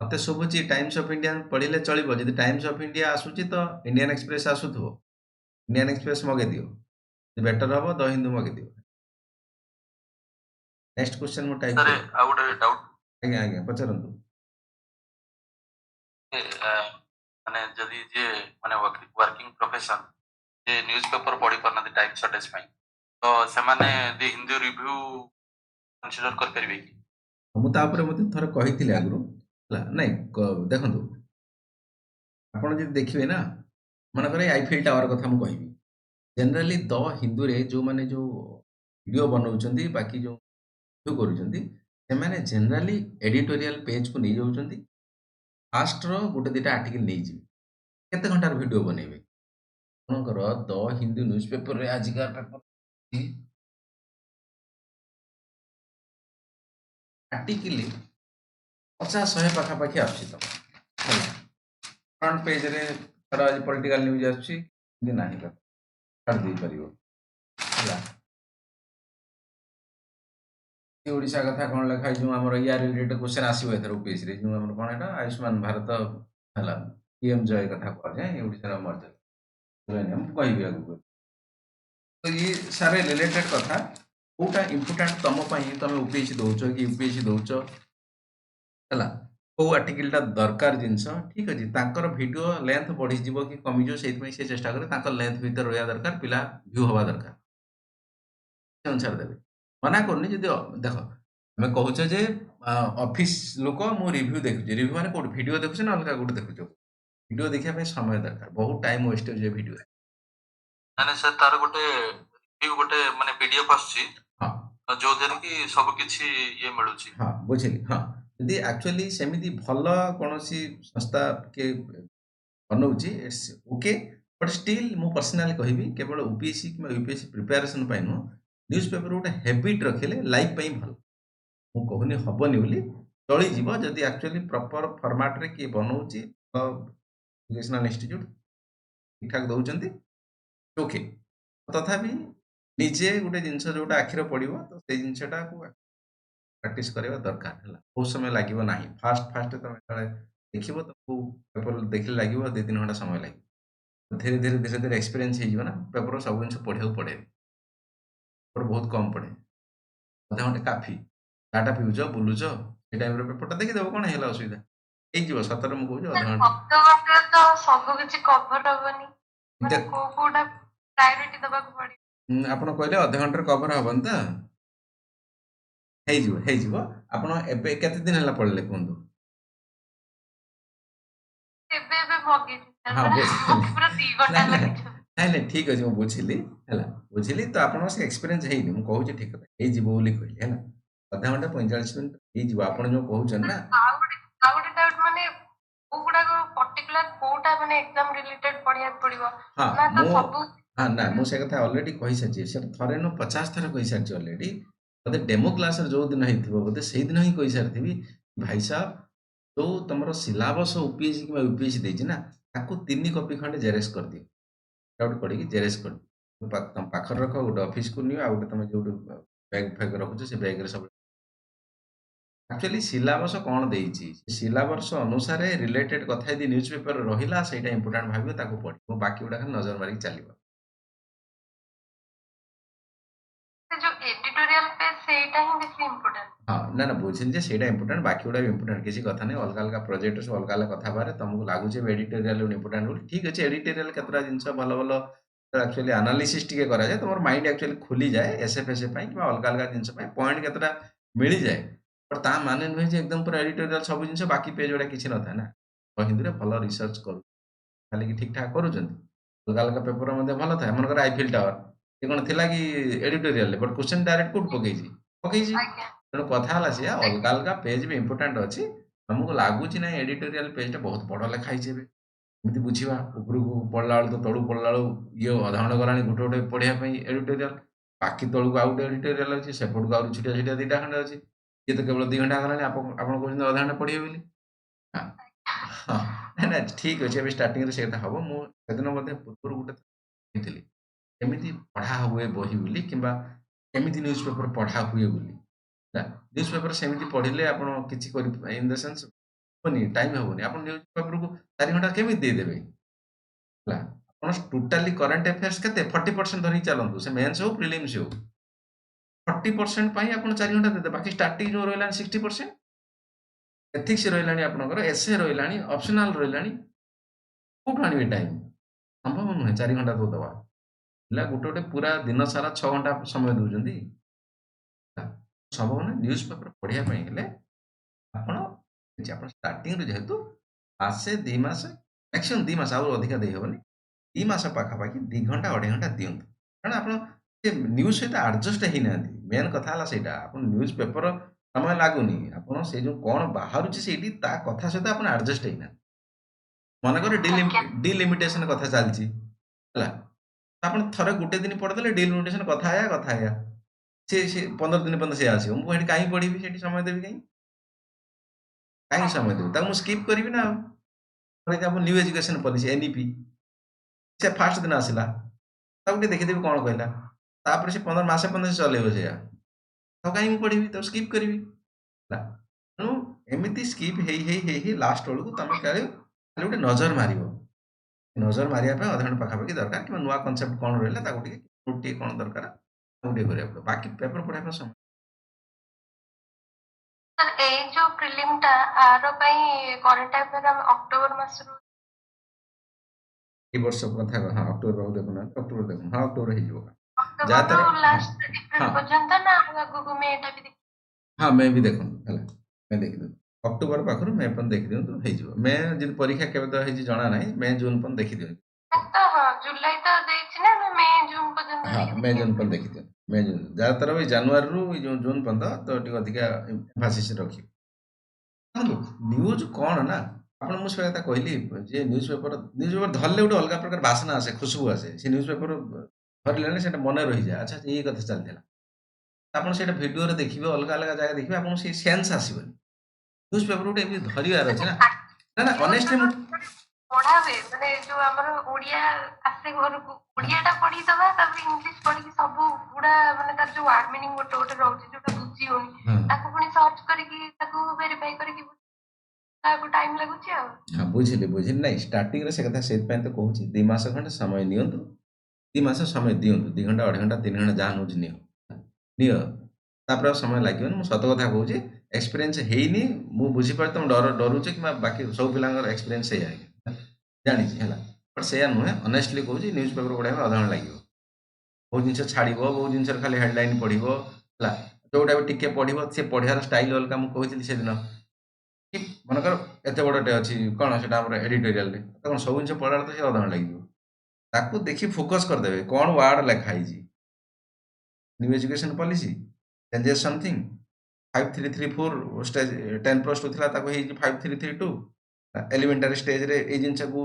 मते सुबुची टाइम्स ऑफ इंडिया पढ़िले चलिबो जदि टाइम्स ऑफ इंडिया आसुची तो इंडियन एक्सप्रेस आसुथो इंडियन एक्सप्रेस मगे दियो बेटर हबो द हिंदू मगे दियो नेक्स्ट क्वेश्चन मो टाइप सर आ गुटे डाउट आज्ञा आज्ञा पचरंतु माने जदि जे माने वर्किंग प्रोफेशन जे न्यूज़पेपर पढ़ी परना टाइम शॉर्टेज पई तो से माने द हिंदी रिव्यू कंसीडर कर परबे कि मु ता ऊपर मते थोर कहिथिले आगु नहीं देखो आपड़ जो देखिए ना मन कर आईफिल टावर कथा मुझे कहबी जनरली द हिंदू रे जो माने जो वीडियो बनाऊँ बाकी जो करुँच जनरली एडिटोरियल पेज को नहीं जाऊँ फास्ट रोटे दुटा आर्टिकल नहीं जी केते घंटार वीडियो बनइबे आपनकर द हिंदू न्यूज पेपर रे आजिकार पेपर आर्टिकल 50-100 पाखापाखि आसी तो फ्रंट पेज रे थोड़ा आज पॉलिटिकल न्यूज आसी ना छाड़ दे पारिबो हला ओडिशा कथा कौन लिखा जो आम या रिलेटेड क्वेश्चन आसो एथर यूपीएससी रे जो आम कौन एटा आयुष्मान भारत हला पीएम जय कथा कह जाए ओडिशा मर्यादा हम कहबी आगु तो ये सारे रिलेटेड कथा कोटा इंपोर्टेंट तुम तुम यूपीएससी दौच कि यूपीएससी दौच है कौ आर्टिकलटा दरकार जिनस ठीक अच्छे तांकर वीडियो लेंथ बढ़ी जीव कि कमिज से चेष्टा करें लेंथ भीतर रहा दरकार पिला व्यू हवा दरकार अनुसार देवे मना करनी जब देख आम कहचे जे ऑफिस लोक मु रिव्यू देखुचे रिव्यू माने कोड वीडियो देखुचे ना अलग गोटे देखुचे वीडियो देखा समय दरकार बहुत टाइम वेस्ट हो जाए वीडियो माने सर तार गोटे रिव्यू गोटे माने पीडीएफ आछी हां जो देर कि सब किछि ये मिलुची हां बुझिली हां यदि एक्चुअली सेमिति भल कोनोसी संस्था के बनौची इट्स ओके बट स्टिल मु पर्सनली कहबी केवल यूपीएससी कि यूपीएससी प्रिपरेशन पाई नो न्यूज पेपर गोटे हैबिट रखिले लाइफ पाई भल मु कहूनी हबनी बोली चली जीव जदि एक्चुअली प्रॉपर फॉर्मेट रे के बनौची एजुकेशनल इंस्टीट्यूट ठीक ठाक दउचंती ओके तथापि निजे गोटे जिनस जोटा आखिर पड़ो तो से जिनसटा को प्रैक्टिस करवा दरकार है बहुत समय लगे ना फास्ट तुम देख तो पेपर देखने लगे 2-3 घंटा समय लगे धीरे धीरे धीरे धीरे एक्सपीरियंस हो पेपर सब जिन पढ़ाई पड़े पेपर बहुत कम पड़े अधा घंटे काफी डाटा पीऊच बुलूच ये टाइम पेपरटा देखीदेव कौन है असुविधा हो सतर मुझे कहूँ अधा घंटे आप कहले अधा घंटे कवर हेन तो आपण एबे केते दिन हला पढ़ले कोंदो एबे एबे भगे हां पूरा 3 घंटा लगे ନାଇଁ ନାଇଁ ଠିକ୍ ଅଛି ମୁଁ ବୁଝିଲି ହେଲା ବୁଝିଲି ତ ଆପଣଙ୍କର ସେ ଏକ୍ସପିରିଏନ୍ସ ହେଇନି ମୁଁ କହୁଛି ଠିକ୍ କଥା ହେଇଯିବ ବୋଲି କହିଲି ହେଲା ଅଧଘଣ୍ଟା 45 ମିନିଟ୍ ହେଇଯିବ ଆପଣ ଯୋଉ କହୁଛନ୍ତି ନା ଆଉ ଗୋଟେ ଡାଉଟ୍ ମାନେ କୋଉ ଗୁଡାକ ପର୍ଟିକୁଲାର କୋଉଟା ମାନେ ଏକ୍ସାମ ରିଲେଟେଡ ପଢିବାକୁ ପଡିବ ହଁ ନା ତ ମୁଁ ସବୁ ହଁ ନା ମୁଁ ସେ କଥା ଅଲରେଡି କହିସାରିଛି ସେଟା ଥରେ ନୁହଁ 50 ଥର କହିସାରିଛି ଅଲରେଡି ବୋଧେ ଡେମୋ କ୍ଲାସରେ ଯୋଉ ଦିନ ହେଇଥିବ ବୋଧେ ସେଇଦିନ ହିଁ କହିସାରିଥିବି ଭାଇ ସାହେବ ଯୋଉ ତମର ସିଲାବସ ଓପିଏସି କିମ୍ବା ୟୁପିଏସି ଦେଇଛି ନା ତାକୁ 3 କପି ଖଣ୍ଡେ ଜେରେକ୍ସ କରିଦିଅ ଆଉଟ୍ କରିକି ଜେରେକ୍ସ କରିଦିଅ ତମ ପାଖରେ ରଖ ଗୋଟେ ଅଫିସକୁ ନିଅ ଆଉ ଗୋଟେ ତମେ ଯୋଉଠି ବ୍ୟାଗ୍ ଫ୍ୟାଗ୍ ରଖୁଛ ସେ ବ୍ୟାଗରେ ସବୁ ଆକ୍ଚୁଆଲି ସିଲାବସ କ'ଣ ଦେଇଛି ସିଲାବସ ଅନୁସାରେ ରିଲେଟେଡ୍ କଥା ଯଦି ନ୍ୟୁଜ୍ ପେପରରେ ରହିଲା ସେଇଟା ଇମ୍ପୋର୍ଟାଣ୍ଟ ଭାବିବ ତାକୁ ପଢିବ ବାକି ଗୁଡା ଖାଲି ନଜର ମାରିକି ଚାଲିବ ସେ ଯୋଉ ଏଡିଟୋରିଆଲ ପେଜ ସେଇଟା ହିଁ ବେଶୀ ଇମ୍ପୋର୍ଟାଣ୍ଟ ହଁ ନା ନା ବୁଝିଲି ଯେ ସେଇଟା ଇମ୍ପୋର୍ଟାଣ୍ଟ ବାକି ଗୁଡା ବି ଇମ୍ପୋର୍ଟାଣ୍ଟ କିଛି କଥା ନାହିଁ ଅଲଗା ଅଲଗା ପ୍ରୋଜେକ୍ଟ ସବୁ ଅଲଗା ଅଲଗା କଥା ହେବାରେ ତମକୁ ଲାଗୁଛି ଏଡିଟୋରିଆଲ ଇମ୍ପୋର୍ଟାଣ୍ଟ ବୋଲି ଠିକ୍ ଅଛି ଏଡିଟୋରିଆଲ କେତେଟା ଜିନିଷ ଭଲ ଭଲ ଆକ୍ଚୁଆଲି ଆନାଲିସିସ୍ ଟିକେ କରାଯାଏ ତମର ମାଇଣ୍ଡ ଆକ୍ଚୁଆଲି ଖୋଲିଯାଏ ଏସଏଫଏସଏ ପାଇଁ କିମ୍ବା ଅଲଗା ଅଲଗା ଜିନିଷ ପାଇଁ ପଏଣ୍ଟ କେତେଟା ମିଳିଯାଏ ବଟ୍ ତା ମାନେ ନୁହେଁ ଯେ ଏକଦମ ପୁରା ଏଡିଟୋରିଆଲ ସବୁ ଜିନିଷ ବାକି ପେଜ ଗୁଡା କିଛି ନଥାଏ ନା ହିନ୍ଦୀରେ ଭଲ ରିସର୍ଚ୍ଚ କରୁ ଖାଲି କି ଠିକ୍ ଠାକ୍ କରୁଛନ୍ତି ଅଲଗା ଅଲଗା ପେପର ମଧ୍ୟ ଭଲ ଥାଏ ମନେକର ଆଇଫିଲ୍ ଟାୱାର ସେ କ'ଣ ଥିଲା କି ଏଡିଟୋରିଆଲରେ ବଟ୍ କ୍ୱେଶ୍ଚନ୍ ଡାଇରେକ୍ଟ କୋଉଠି ପକେଇଛି ପକେଇଛି ଆଜ୍ଞା ତେଣୁ କଥା ହେଲା ସେଇଆ ଅଲଗା ଅଲଗା ପେଜ୍ ବି ଇମ୍ପୋର୍ଟାଣ୍ଟ ଅଛି ତମକୁ ଲାଗୁଛି ନାହିଁ ଏଡିଟୋରିଆଲ ପେଜଟା ବହୁତ ବଡ଼ ଲେଖା ହେଇଛି ଏବେ ଏମିତି ବୁଝିବା ଉପରକୁ ପଢିଲା ବେଳକୁ ତ ତଳକୁ ପଢିଲା ବେଳକୁ ଇଏ ଅଧଘଣ୍ଟା ଗଲାଣି ଗୋଟେ ଗୋଟେ ପଢିବା ପାଇଁ ଏଡିଟୋରିଆଲ ବାକି ତଳକୁ ଆଉ ଗୋଟେ ଏଡିଟୋରିଆଲ ଅଛି ସେପଟକୁ ଆହୁରି ଛୋଟିଆ ଛୋଟିଆ ଦିଟା ଖଣ୍ଡେ ଅଛି ଇଏ ତ କେବଳ 2 ଘଣ୍ଟା ଗଲାଣି ଆପଣ କହୁଛନ୍ତି ଅଧଘଣ୍ଟା ପଢିବେ ବୋଲି ହଁ ହଁ ନାଇଁ ନାଇଁ ଠିକ୍ ଅଛି ଏବେ ଷ୍ଟାର୍ଟିଂରେ ସେଇଟା ହବ ମୁଁ ସେଦିନ ମଧ୍ୟ ପୂର୍ବରୁ ଗୋଟେ କହିଥିଲି କେମିତି ପଢା ହୁଏ ବହି ବୋଲି କିମ୍ବା କେମିତି ନ୍ୟୁଜ୍ ପେପର ପଢା ହୁଏ ବୋଲି ନା ନ୍ୟୁଜ୍ ପେପର ସେମିତି ପଢିଲେ ଆପଣ କିଛି କରି ଇନ୍ ଦ ସେନ୍ସ ହବନି ଟାଇମ୍ ହବନି ଆପଣ ନ୍ୟୁଜ୍ ପେପରକୁ 4 ଘଣ୍ଟା କେମିତି ଦେଇଦେବେ ହେଲା ଆପଣ ଟୋଟାଲି କରେଣ୍ଟ ଆଫେୟାର୍ସ କେତେ 40% ଧରିକି ଚାଲନ୍ତୁ ସେ ମେନ୍ସ ହଉ ପ୍ରିଲିମ୍ସ ହଉ 40% ପାଇଁ ଆପଣ 4 ଘଣ୍ଟା ଦେଇଦେବେ ବାକି ଷ୍ଟାର୍ଟିଂ ଯୋଉ ରହିଲାଣି 60% ଏଥିକ୍ସ ରହିଲାଣି ଆପଣଙ୍କର ଏସେ ରହିଲାଣି ଅପସନାଲ ରହିଲାଣି କୋଉଠୁ ଆଣିବେ ଟାଇମ୍ ସମ୍ଭବ ନୁହେଁ 4 ଘଣ୍ଟା ଦବା ପିଲା ଗୋଟେ ଗୋଟେ ପୁରା ଦିନ ସାରା 6 ଘଣ୍ଟା ସମୟ ଦଉଛନ୍ତି ହେଲା, ସମ୍ଭବ ନୁହେଁ ନ୍ୟୁଜ୍ ପେପର ପଢିବା ପାଇଁ ହେଲେ ଆପଣ ଆପଣ ଷ୍ଟାର୍ଟିଂରୁ ଯେହେତୁ ମାସେ 2 ମାସ ମ୍ୟାକ୍ସିମମ୍ 2 ମାସ ଆଉ ଅଧିକା ଦେଇହେବନି 2 ମାସ ପାଖାପାଖି 2 ଘଣ୍ଟା 2.5 ଘଣ୍ଟା ଦିଅନ୍ତୁ କାରଣ ଆପଣ ସେ ନ୍ୟୁଜ୍ ସହିତ ଆଡଜଷ୍ଟ ହେଇନାହାନ୍ତି ମେନ୍ କଥା ହେଲା ସେଇଟା ଆପଣ ନ୍ୟୁଜ୍ ପେପର ସମୟ ଲାଗୁନି ଆପଣ ସେ ଯୋଉ କ'ଣ ବାହାରୁଛି ସେଇଠି ତା କଥା ସହିତ ଆପଣ ଆଡଜଷ୍ଟ ହେଇନାହାନ୍ତି ମନେକର ଆଜ୍ଞା ଡିଲିମିଟେସନ କଥା ଚାଲିଛି ହେଲା ତ ଆପଣ ଥରେ ଗୋଟେ ଦିନ ପଢିଦେଲେ ଡିଲିମିଟେସନ କଥା ଆୟା ସେ 15 ଦିନ ପର୍ଯ୍ୟନ୍ତ ସେ ଆସିବ ମୁଁ ସେଠି କାହିଁ ପଢିବି ସେଠି ସମୟ ଦେବି କାହିଁକି ଆଜ୍ଞା ସମୟ ଦେବି ତାକୁ ମୁଁ ସ୍କିପ୍ କରିବି ନା ଆଉ for example new education policy NEP ସେ ଫାଷ୍ଟ ଦିନ ଆସିଲା ତାକୁ ଟିକେ ଦେଖିଦେବି କ'ଣ କହିଲା ତାପରେ ସେ 15 ମାସେ ପର୍ଯ୍ୟନ୍ତ ସେ ଚଲେଇବ ସେଇଆ ତାକୁ କାହିଁ ମୁଁ ପଢିବି ତାକୁ ସ୍କିପ୍ କରିବି ହେଲା ତେଣୁ ଏମିତି ସ୍କିପ୍ ହେଇ ହେଇ ହେଇ ହେଇ ଲାଷ୍ଟ ବେଳକୁ ତମେ ଖାଲି ଗୋଟେ ନଜର ମାରିବ ନଜର ମାରିବା ପାଇଁ ଅଧଘଣ୍ଟା ପାଖାପାଖି ଦରକାର କିମ୍ବା ନୂଆ କନସେପ୍ଟ କ'ଣ ରହିଲା ତାକୁ ଟିକେ କ'ଣ ଦରକାର ତାକୁ ଟିକେ କରିବାକୁ ପଡ଼ିବ ବାକି ପେପର ପଢିବା ପାଇଁ ସମୟ ସାର୍ ଏଇ ଯୋଉ ପ୍ରିଲିମ୍ ଟା ଆର ପାଇଁ କରେଣ୍ଟ ଆଫେୟାର ଆମେ ଅକ୍ଟୋବର ମାସରୁ ଏଇ ବର୍ଷ କଥା ହଁ ଅକ୍ଟୋବର ପାଖକୁ ଦେଖୁନାହାନ୍ତି ଅକ୍ଟୋବର ଦେଖୁନ ହଁ ଅକ୍ଟୋବର ହେଇଯିବ ଯାହା ଅକ୍ଟୋବରରୁ ତାର ହଁ ଲାଷ୍ଟ ଏପ୍ରିଲ ହଁ ପର୍ଯ୍ୟନ୍ତ ନା ଆଉ ଆଗକୁ ମେ ଟା ବି ଦେଖି ହଁ ମେ ବି ଦେଖନ୍ତୁ ହେଲା ମେ ଦେଖିଦିଅନ୍ତୁ ଅକ୍ଟୋବର ପାଖରୁ ମେ ପର୍ଯ୍ୟନ୍ତ ଦେଖିଦିଅନ୍ତୁ ହେଇଯିବ ମେ ଯଦି ପରୀକ୍ଷା କେବେ ତ ହେଇଛି ଜଣା ନାହିଁ ମେ ଜୁନ୍ ପର୍ଯ୍ୟନ୍ତ ଦେଖିଦିଅନ୍ତୁ ତ ହଁ ଜୁଲାଇ ତ ଦେଇଛି ନା ଆମେ ମେ ଜୁନ ପର୍ଯ୍ୟନ୍ତ ହଁ ଟିକେ ମେ ଜୁନ୍ ଦେଖିବାକୁ ପର୍ଯ୍ୟନ୍ତ ଦେଖିଦିଅନ୍ତୁ ମେ ଜୁନ୍ ଯାହାଦ୍ୱାରା ବି ଜାନୁଆରୀରୁ ଏଇ ଯୋଉ ଜୁନ୍ ପର୍ଯ୍ୟନ୍ତ ତ ଟିକେ ଅଧିକା ଏମ୍ଫାସିସ୍ ରଖିବେ ଦେଖନ୍ତୁ ନ୍ୟୁଜ୍ କ'ଣ ନା ଆପଣ ମୁଁ ସେ କଥା କହିଲି ଯେ ନ୍ୟୁଜ୍ ପେପର ଧରିଲେ ଗୋଟେ ଅଲଗା ପ୍ରକାର ବାସ୍ନା ଆସେ ଖୁସବୁ ଆସେ ସେ ନ୍ୟୁଜ୍ ପେପର ଧରିଲେଣି ସେଟା ମନେ ରହିଯାଏ ଆଚ୍ଛା ଏଇ କଥା ଚାଲିଥିଲା ଆପଣ ସେଇଟା ଭିଡ଼ିଓରେ ଦେଖିବେ ଅଲଗା ଅଲଗା ଜାଗା ଦେଖିବେ ଆପଣଙ୍କୁ ସେଇ ସେନ୍ସ ଆସିବନି ନ୍ୟୁଜ୍ ପେପର ଗୋଟେ ଏମିତି ଧରିବାର ଅଛି ନା ନା ନା ନ୍ୟୁଜ ଅନେଷ୍ଟଲି ମୁଁ ପେପର ପଢା ହୁଏ ମାନେ ଯୋଉ ଆମର ଓଡିଆ ଆସେ ଘରକୁ ଓଡିଆ ଟା ପଢିଦବା ତାପରେ ଇଂଲିଶ ପଢିକି ସବୁ ଗୁଡା ମାନେ ତାର ଯୋଉ ୱାର୍ଡ ମିନିଂ ଗୋଟେ ଗୋଟେ ରହୁଛି ଯୋଉଟା ବୁଝି ହଉନି ହଁ ତାକୁ ପୁଣି ସର୍ଚ୍ଚ କରିକି ତାକୁ ଭେରିଫାଇ କରିକି ତାକୁ ଟାଇମ ଲାଗୁଛି ଆଉ ହଁ ବୁଝିଲି ନାଇଁ ଷ୍ଟାର୍ଟିଂରେ ସେ କଥା ସେଇଥିପାଇଁ ତ କହୁଛି 2 ମାସ ଖଣ୍ଡେ ସମୟ ନିଅନ୍ତୁ 2 ମାସ ସମୟ ଦିଅନ୍ତୁ 2 ଘଣ୍ଟା 2.5 ଘଣ୍ଟା 3 ଘଣ୍ଟା ଯାହା ନେଉଛି ନିଅ ତାପରେ ଆଉ ସମୟ ଲାଗିବନି ମୁଁ ସତ କଥା କହୁଛି ଏକ୍ସପିରିଏନ୍ସ ହେଇନି ମୁଁ ବୁଝିପାରୁଛି ତମେ ଡରୁଛ କିମ୍ବା ବାକି ସବୁ ପିଲାଙ୍କର ଏକ୍ସପିରିଏନ୍ସ ସେଇଆ ଜାଣିଛି ହେଲା ବଟ୍ ସେଇଆ ନୁହେଁ ଅନେଷ୍ଟଲି କହୁଛି ନ୍ୟୁଜ୍ ପେପର ପଢ଼ିବା ପାଇଁ ଅଧଘଣ୍ଟା ଲାଗିବ ବହୁତ ଜିନିଷ ଛାଡ଼ିବ ବହୁତ ଜିନିଷରେ ଖାଲି ହେଡ଼ଲାଇନ୍ ପଢ଼ିବ ହେଲା ଯୋଉଟା ବି ଟିକେ ପଢ଼ିବ ସେ ପଢ଼ିବାର ଷ୍ଟାଇଲ ଅଲଗା ମୁଁ କହିଥିଲି ସେଦିନ କି ମନେକର ଏତେ ବଡ଼ଟେ ଅଛି କ'ଣ ସେଟା ଆମର ଏଡିଟୋରିଆଲରେ ତ କ'ଣ ସବୁ ଜିନିଷ ପଢ଼ିଲା ବେଳକୁ ତ ସେ ଅଧଘଣ୍ଟା ଲାଗିଯିବ ତାକୁ ଦେଖି ଫୋକସ୍ କରିଦେବେ କ'ଣ ୱାର୍ଡ ଲେଖା ହେଇଛି। New education policy changes something 5334 stage 10+2 ଥିଲା ତାକୁ ହେଇଛି 5332 ଏଲିମେଣ୍ଟାରୀ ଷ୍ଟେଜ୍ରେ ଏଇ ଜିନିଷକୁ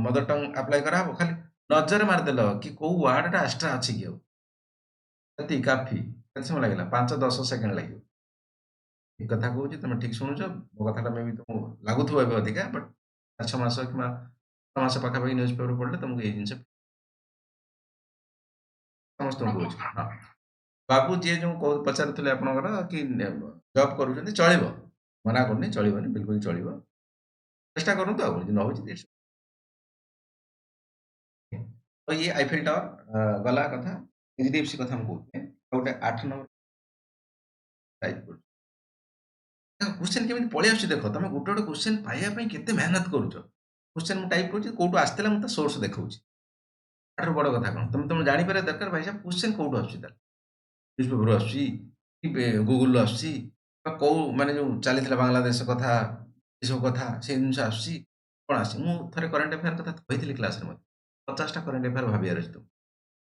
ମଦର ଟଙ୍ଗ ଆପ୍ଲାଏ କରାହବ। ଖାଲି ନଜର ମାରିଦେଲ କି କୋଉ ୱାର୍ଡଟା ଏକ୍ସଟ୍ରା ଅଛି କି ଆଉ ଏତିକି କାଫି। କେତେ ସମୟ ଲାଗିଲା 5-10 ସେକେଣ୍ଡ ଲାଗିବ। ଏ କଥା କହୁଛି ତମେ ଠିକ ଶୁଣୁଛ। ମୋ କଥାଟା ମେ ବି ତମକୁ ଲାଗୁଥିବ ଏବେ ଅଧିକା ବଟ୍ 6 ମାସ କିମ୍ବା 6 ମାସ ପାଖାପାଖି ନ୍ୟୁଜ୍ ପେପର ପଢିଲେ ତମକୁ ଏଇ ଜିନିଷ ସମସ୍ତଙ୍କୁ ଆଜ୍ଞା କହୁଛି। ହଁ ବାବୁ ଯିଏ ଯୋଉ ପଚାରୁଥିଲେ ଆପଣଙ୍କର କି ଜବ୍ କରୁଛନ୍ତି ଚଳିବ, ମନା କରୁନି, ଚଳିବନି, ବିଲକୁଲ ଚଳିବ। ଚେଷ୍ଟା କରନ୍ତୁ ଆଉ ଯଦି ନ ହଉଛି ତ ଇଏ ଆଇଫେଲ ଟାୱାର ଗଲା କଥା। ଏଚଡିଏଫସି କଥା ମୁଁ କହୁଛି ଗୋଟେ 8 ନମ୍ବର ଟାଇପ କରୁଛି। କ୍ୱେଶ୍ଚନ କେମିତି ପଳେଇ ଆସୁଛି ଦେଖ। ତମେ ଗୋଟେ ଗୋଟେ କ୍ୱେଶ୍ଚନ ପାଇବା ପାଇଁ କେତେ ମେହନତ କରୁଛ। କ୍ୱେଶ୍ଚନ ମୁଁ ଟାଇପ କରୁଛି କୋଉଠୁ ଆସିଥିଲା ମୁଁ ତା ସୋର୍ସ ଦେଖଉଛି। ତାଠାରୁ ବଡ କଥା କଣ ତମେ ଜାଣିପାରିବା ଦରକାର ଭାଇ ସାହେବ କ୍ୱେଶ୍ଚନ କୋଉଠୁ ଆସୁଛି ତାର। ନ୍ୟୁଜ ପେପରରୁ ଆସୁଛି କି ଗୁଗୁଲରୁ ଆସୁଛି ବା କୋଉ ମାନେ ଯୋଉ ଚାଲିଥିଲା ବାଂଲାଦେଶ କଥା ଏସବୁ କଥା ସେଇ ଜିନିଷ ଆସୁଛି କଣ ଆସୁଛି। ମୁଁ ଥରେ କରେଣ୍ଟ ଆଫେୟାର କଥା କହିଥିଲି କ୍ଲାସରେ ମଧ୍ୟ 50ଟା କରେଣ୍ଟ ଆଫେୟାର ଭାବିବାର ଅଛି।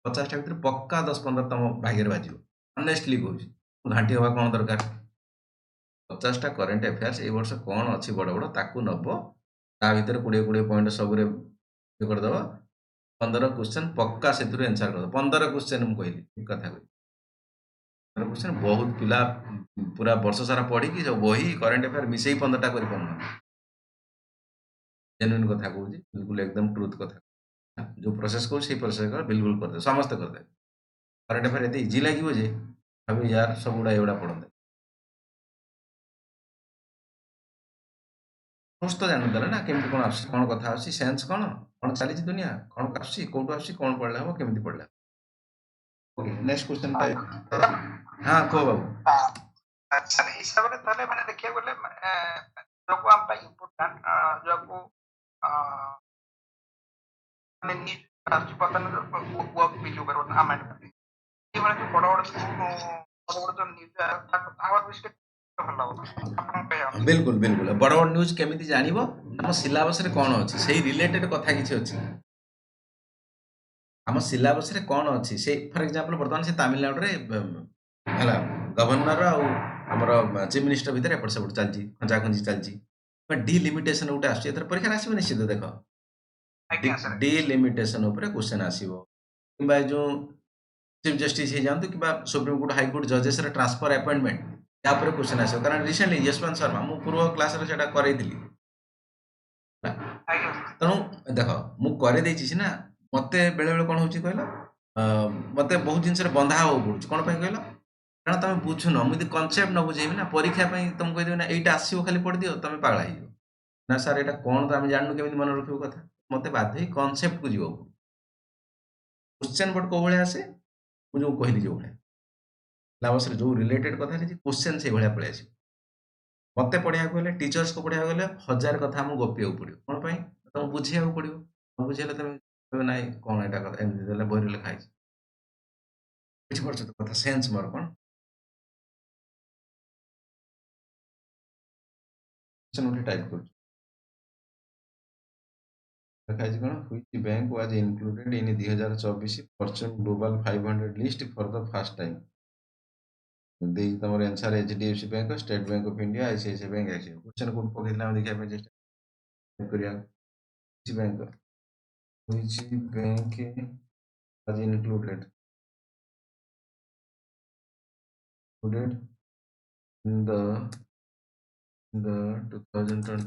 50ଟା ଭିତରୁ ପକ୍କା 10-15 ତମ ଭାଗ୍ୟରେ ବାଜିବ। ଅନେଷ୍ଟଲି କହୁଛି ଘାଣ୍ଟି ହବା କଣ ଦରକାର। 50ଟା କରେଣ୍ଟ ଆଫେୟାର୍ସ ଏଇ ବର୍ଷ କଣ ଅଛି ବଡ ବଡ ତାକୁ ନବ ତା ଭିତରେ 20 ପଏଣ୍ଟ ସବୁରେ ଇଏ କରିଦବ। 15 କ୍ୱେଶ୍ଚନ ପକ୍କା ସେଥିରୁ ଆନ୍ସର କରିଦବ। 15 କ୍ୱେଶ୍ଚନ ମୁଁ କହିଲି ଠିକ କଥା କହିଲି। 15 କ୍ୱେଶ୍ଚନ ବହୁତ ପିଲା ପୁରା ବର୍ଷ ସାରା ପଢିକି ସବୁ ବହି କରେଣ୍ଟ ଆଫେୟାର ମିଶେଇ 15ଟା କରିପାରୁନାହାନ୍ତି। ଜେନୁଇନ କଥା କହୁଛି ବିଲକୁଲ ଏକଦମ ଟ୍ରୁଥ କଥା। ଯୋଉ ପ୍ରୋସେସ କହୁଛି ସେଇ ପ୍ରୋସେସ କର ବିଲକୁଲ କରିଦେବେ ସମସ୍ତେ କରିଦେବେ। କରେଣ୍ଟ ଆଫେୟାର ଏତେ ଇଜି ଲାଗିବ ଯେ ଭାବି ୟାର ସବୁଗୁଡା ଏଗୁଡା ପଢନ୍ତେ। ସମସ୍ତ ତ ଜାଣିଦେଲେ ନା କେମିତି କଣ ଆସୁଛି କଣ କଥା ଆସୁଛି ସେନ୍ସ କଣ କଣ ଚାଲିଛି ଦୁନିଆ କଣ ଆସୁଛି କୋଉଠୁ ଆସୁଛି କଣ ପଢିଲେ ହବ କେମିତି ପଢିଲେ ହବ। Okay next question type. ହଁ କୁହ ବାବୁ। ଆଚ୍ଛା ଏଇ ହିସାବରେ ତାହେଲେ ମାନେ ଦେଖିବାକୁ ଗଲେ ଯୋଗକୁ ଆମ ପାଇଁ ଇମ୍ପୋର୍ଟାଣ୍ଟ ଯୋଗକୁ ମାନେ ଆସୁଛି ବର୍ତ୍ତମାନ ୱର୍କ ବିଲ୍ ଉପରେ ଆମେଣ୍ଡମେଣ୍ଟ ଏଇଭଳିଆ ଯୋଉ ବଡ ବଡ ଯୋଉ ନ୍ୟୁଜ ତାହା ବିଷୟରେ ଭଲ ହବ ଆପଣଙ୍କ କହିବା ଅନୁସାରେ। ବିଲକୁଲ ବିଲକୁଲ ବଡ ବଡ ନ୍ୟୁଜ କେମିତି ଜାଣିବ ଆମ ସିଲାବସରେ କଣ ଅଛି ସେଇ ରିଲେଟେଡ କଥା କିଛି ଅଛି। ଆମ ସିଲାବସରେ କଣ ଅଛି ସେଇ ଫର ଏକ୍ସାମ୍ପଲ ବର୍ତ୍ତମାନ ସେ ତାମିଲନାଡୁରେ ହେଲା ଗଭର୍ଣ୍ଣର ଆଉ ଆମର ଚିଫ ମିନିଷ୍ଟର ଭିତରେ ଏପଟ ସେପଟ ଚାଲିଛି ଖଞ୍ଜା ଖଞ୍ଜି ଚାଲିଛି। ଡିଲିମିଟେସନ ଗୋଟେ ଆସୁଛି ଏଥର ପରୀକ୍ଷାରେ ଆସିବ ନିଶ୍ଚିତ ଦେଖ। ଆଜ୍ଞା ସାର୍ ଡିଲିମିଟେସନ ଉପରେ କ୍ୱେଶ୍ଚନ ଆସିବ କିମ୍ବା ଏ ଯୋଉ ଚିଫ ଜଷ୍ଟିସ ହେଇଯାଆନ୍ତୁ କିମ୍ବା ସୁପ୍ରିମକୋର୍ଟ ହାଇକୋର୍ଟ ଜଜେସର ଟ୍ରାନ୍ସଫର ଆପଏଣ୍ଟମେଣ୍ଟ ୟା ଉପରେ କ୍ୱେଶ୍ଚନ ଆସିବ। କାରଣ ରିସେଣ୍ଟଲି ଯଶବନ୍ତ ଶର୍ମା ମୁଁ ପୂର୍ବ କ୍ଲାସରେ ସେଟା କରେଇଥିଲି। ଆଜ୍ଞା ତେଣୁ ଦେଖ ମୁଁ କରିଦେଇଛି ସିନା ମତେ ବେଳେ ବେଳେ କଣ ହଉଛି କହିଲ ମତେ ବହୁତ ଜିନିଷରେ ବନ୍ଧା ହବାକୁ ପଡୁଛି କଣ ପାଇଁ କହିଲ କାରଣ ତମେ ବୁଝୁନ ମୁଁ ଯଦି କନସେପ୍ଟ ନ ବୁଝେଇବି ନା ପରୀକ୍ଷା ପାଇଁ ତମକୁ କହିଦେବି ନା ଏଇଟା ଆସିବ ଖାଲି ପଢିଦିଅ ତମେ ପାଗଳା ହେଇଯିବ। ନା ସାର୍ ଏଇଟା କଣ ତ ଆମେ ଜାଣିନୁ କେମିତି ମନେ ରଖିବୁ କଥା। ମତେ ବାଧ୍ୟ ହେଇ କନସେପ୍ଟକୁ ଯିବାକୁ ପଡିବ। କ୍ୱେଶ୍ଚନ ବଟ୍ କୋଉ ଭଳିଆ ଆସେ ମୁଁ ଯୋଉ କହିଲି ଯୋଉ ଭଳିଆ ସିଲାବସରେ ଯୋଉ ରିଲେଟେଡ କଥା ଅଛି କ୍ୱେଶ୍ଚନ ସେଇଭଳିଆ ପଳେଇ ଆସିବ। ମତେ ପଢିବାକୁ ହେଲେ ଟିଚର୍ସକୁ ପଢିବାକୁ ହେଲେ 1000 କଥା ଆମକୁ ଗପିବାକୁ ପଡିବ କଣ ପାଇଁ ତମକୁ ବୁଝେଇବାକୁ ପଡିବ। ନ ବୁଝେଇଲେ ତମେ କହିବ ନାଇଁ କଣ ଏଇଟା କଥା ଏମିତି ଦେଲେ ବହିରେ ଲେଖା ହେଇଛି। ବୁଝିପାରୁଛ ତ କଥା ସେନ୍ସ ମୋର କଣ ଗୋଟେ ଟାଇପ କରୁଛି ଲେଖା ହେଇଛି କଣ which bank was included in 2024 Fortune global 500 list for the first time. ଦେଇଛି ତମର answer HDFC bank State Bank of India ICICI bank ଆସିବ। କ୍ୱେଶ୍ଚନ କୋଉଠୁ ପକେଇଥିଲା ଆମେ ଦେଖିବା ପାଇଁ ଚେଷ୍ଟା କରିବା। which bank was included in the 2020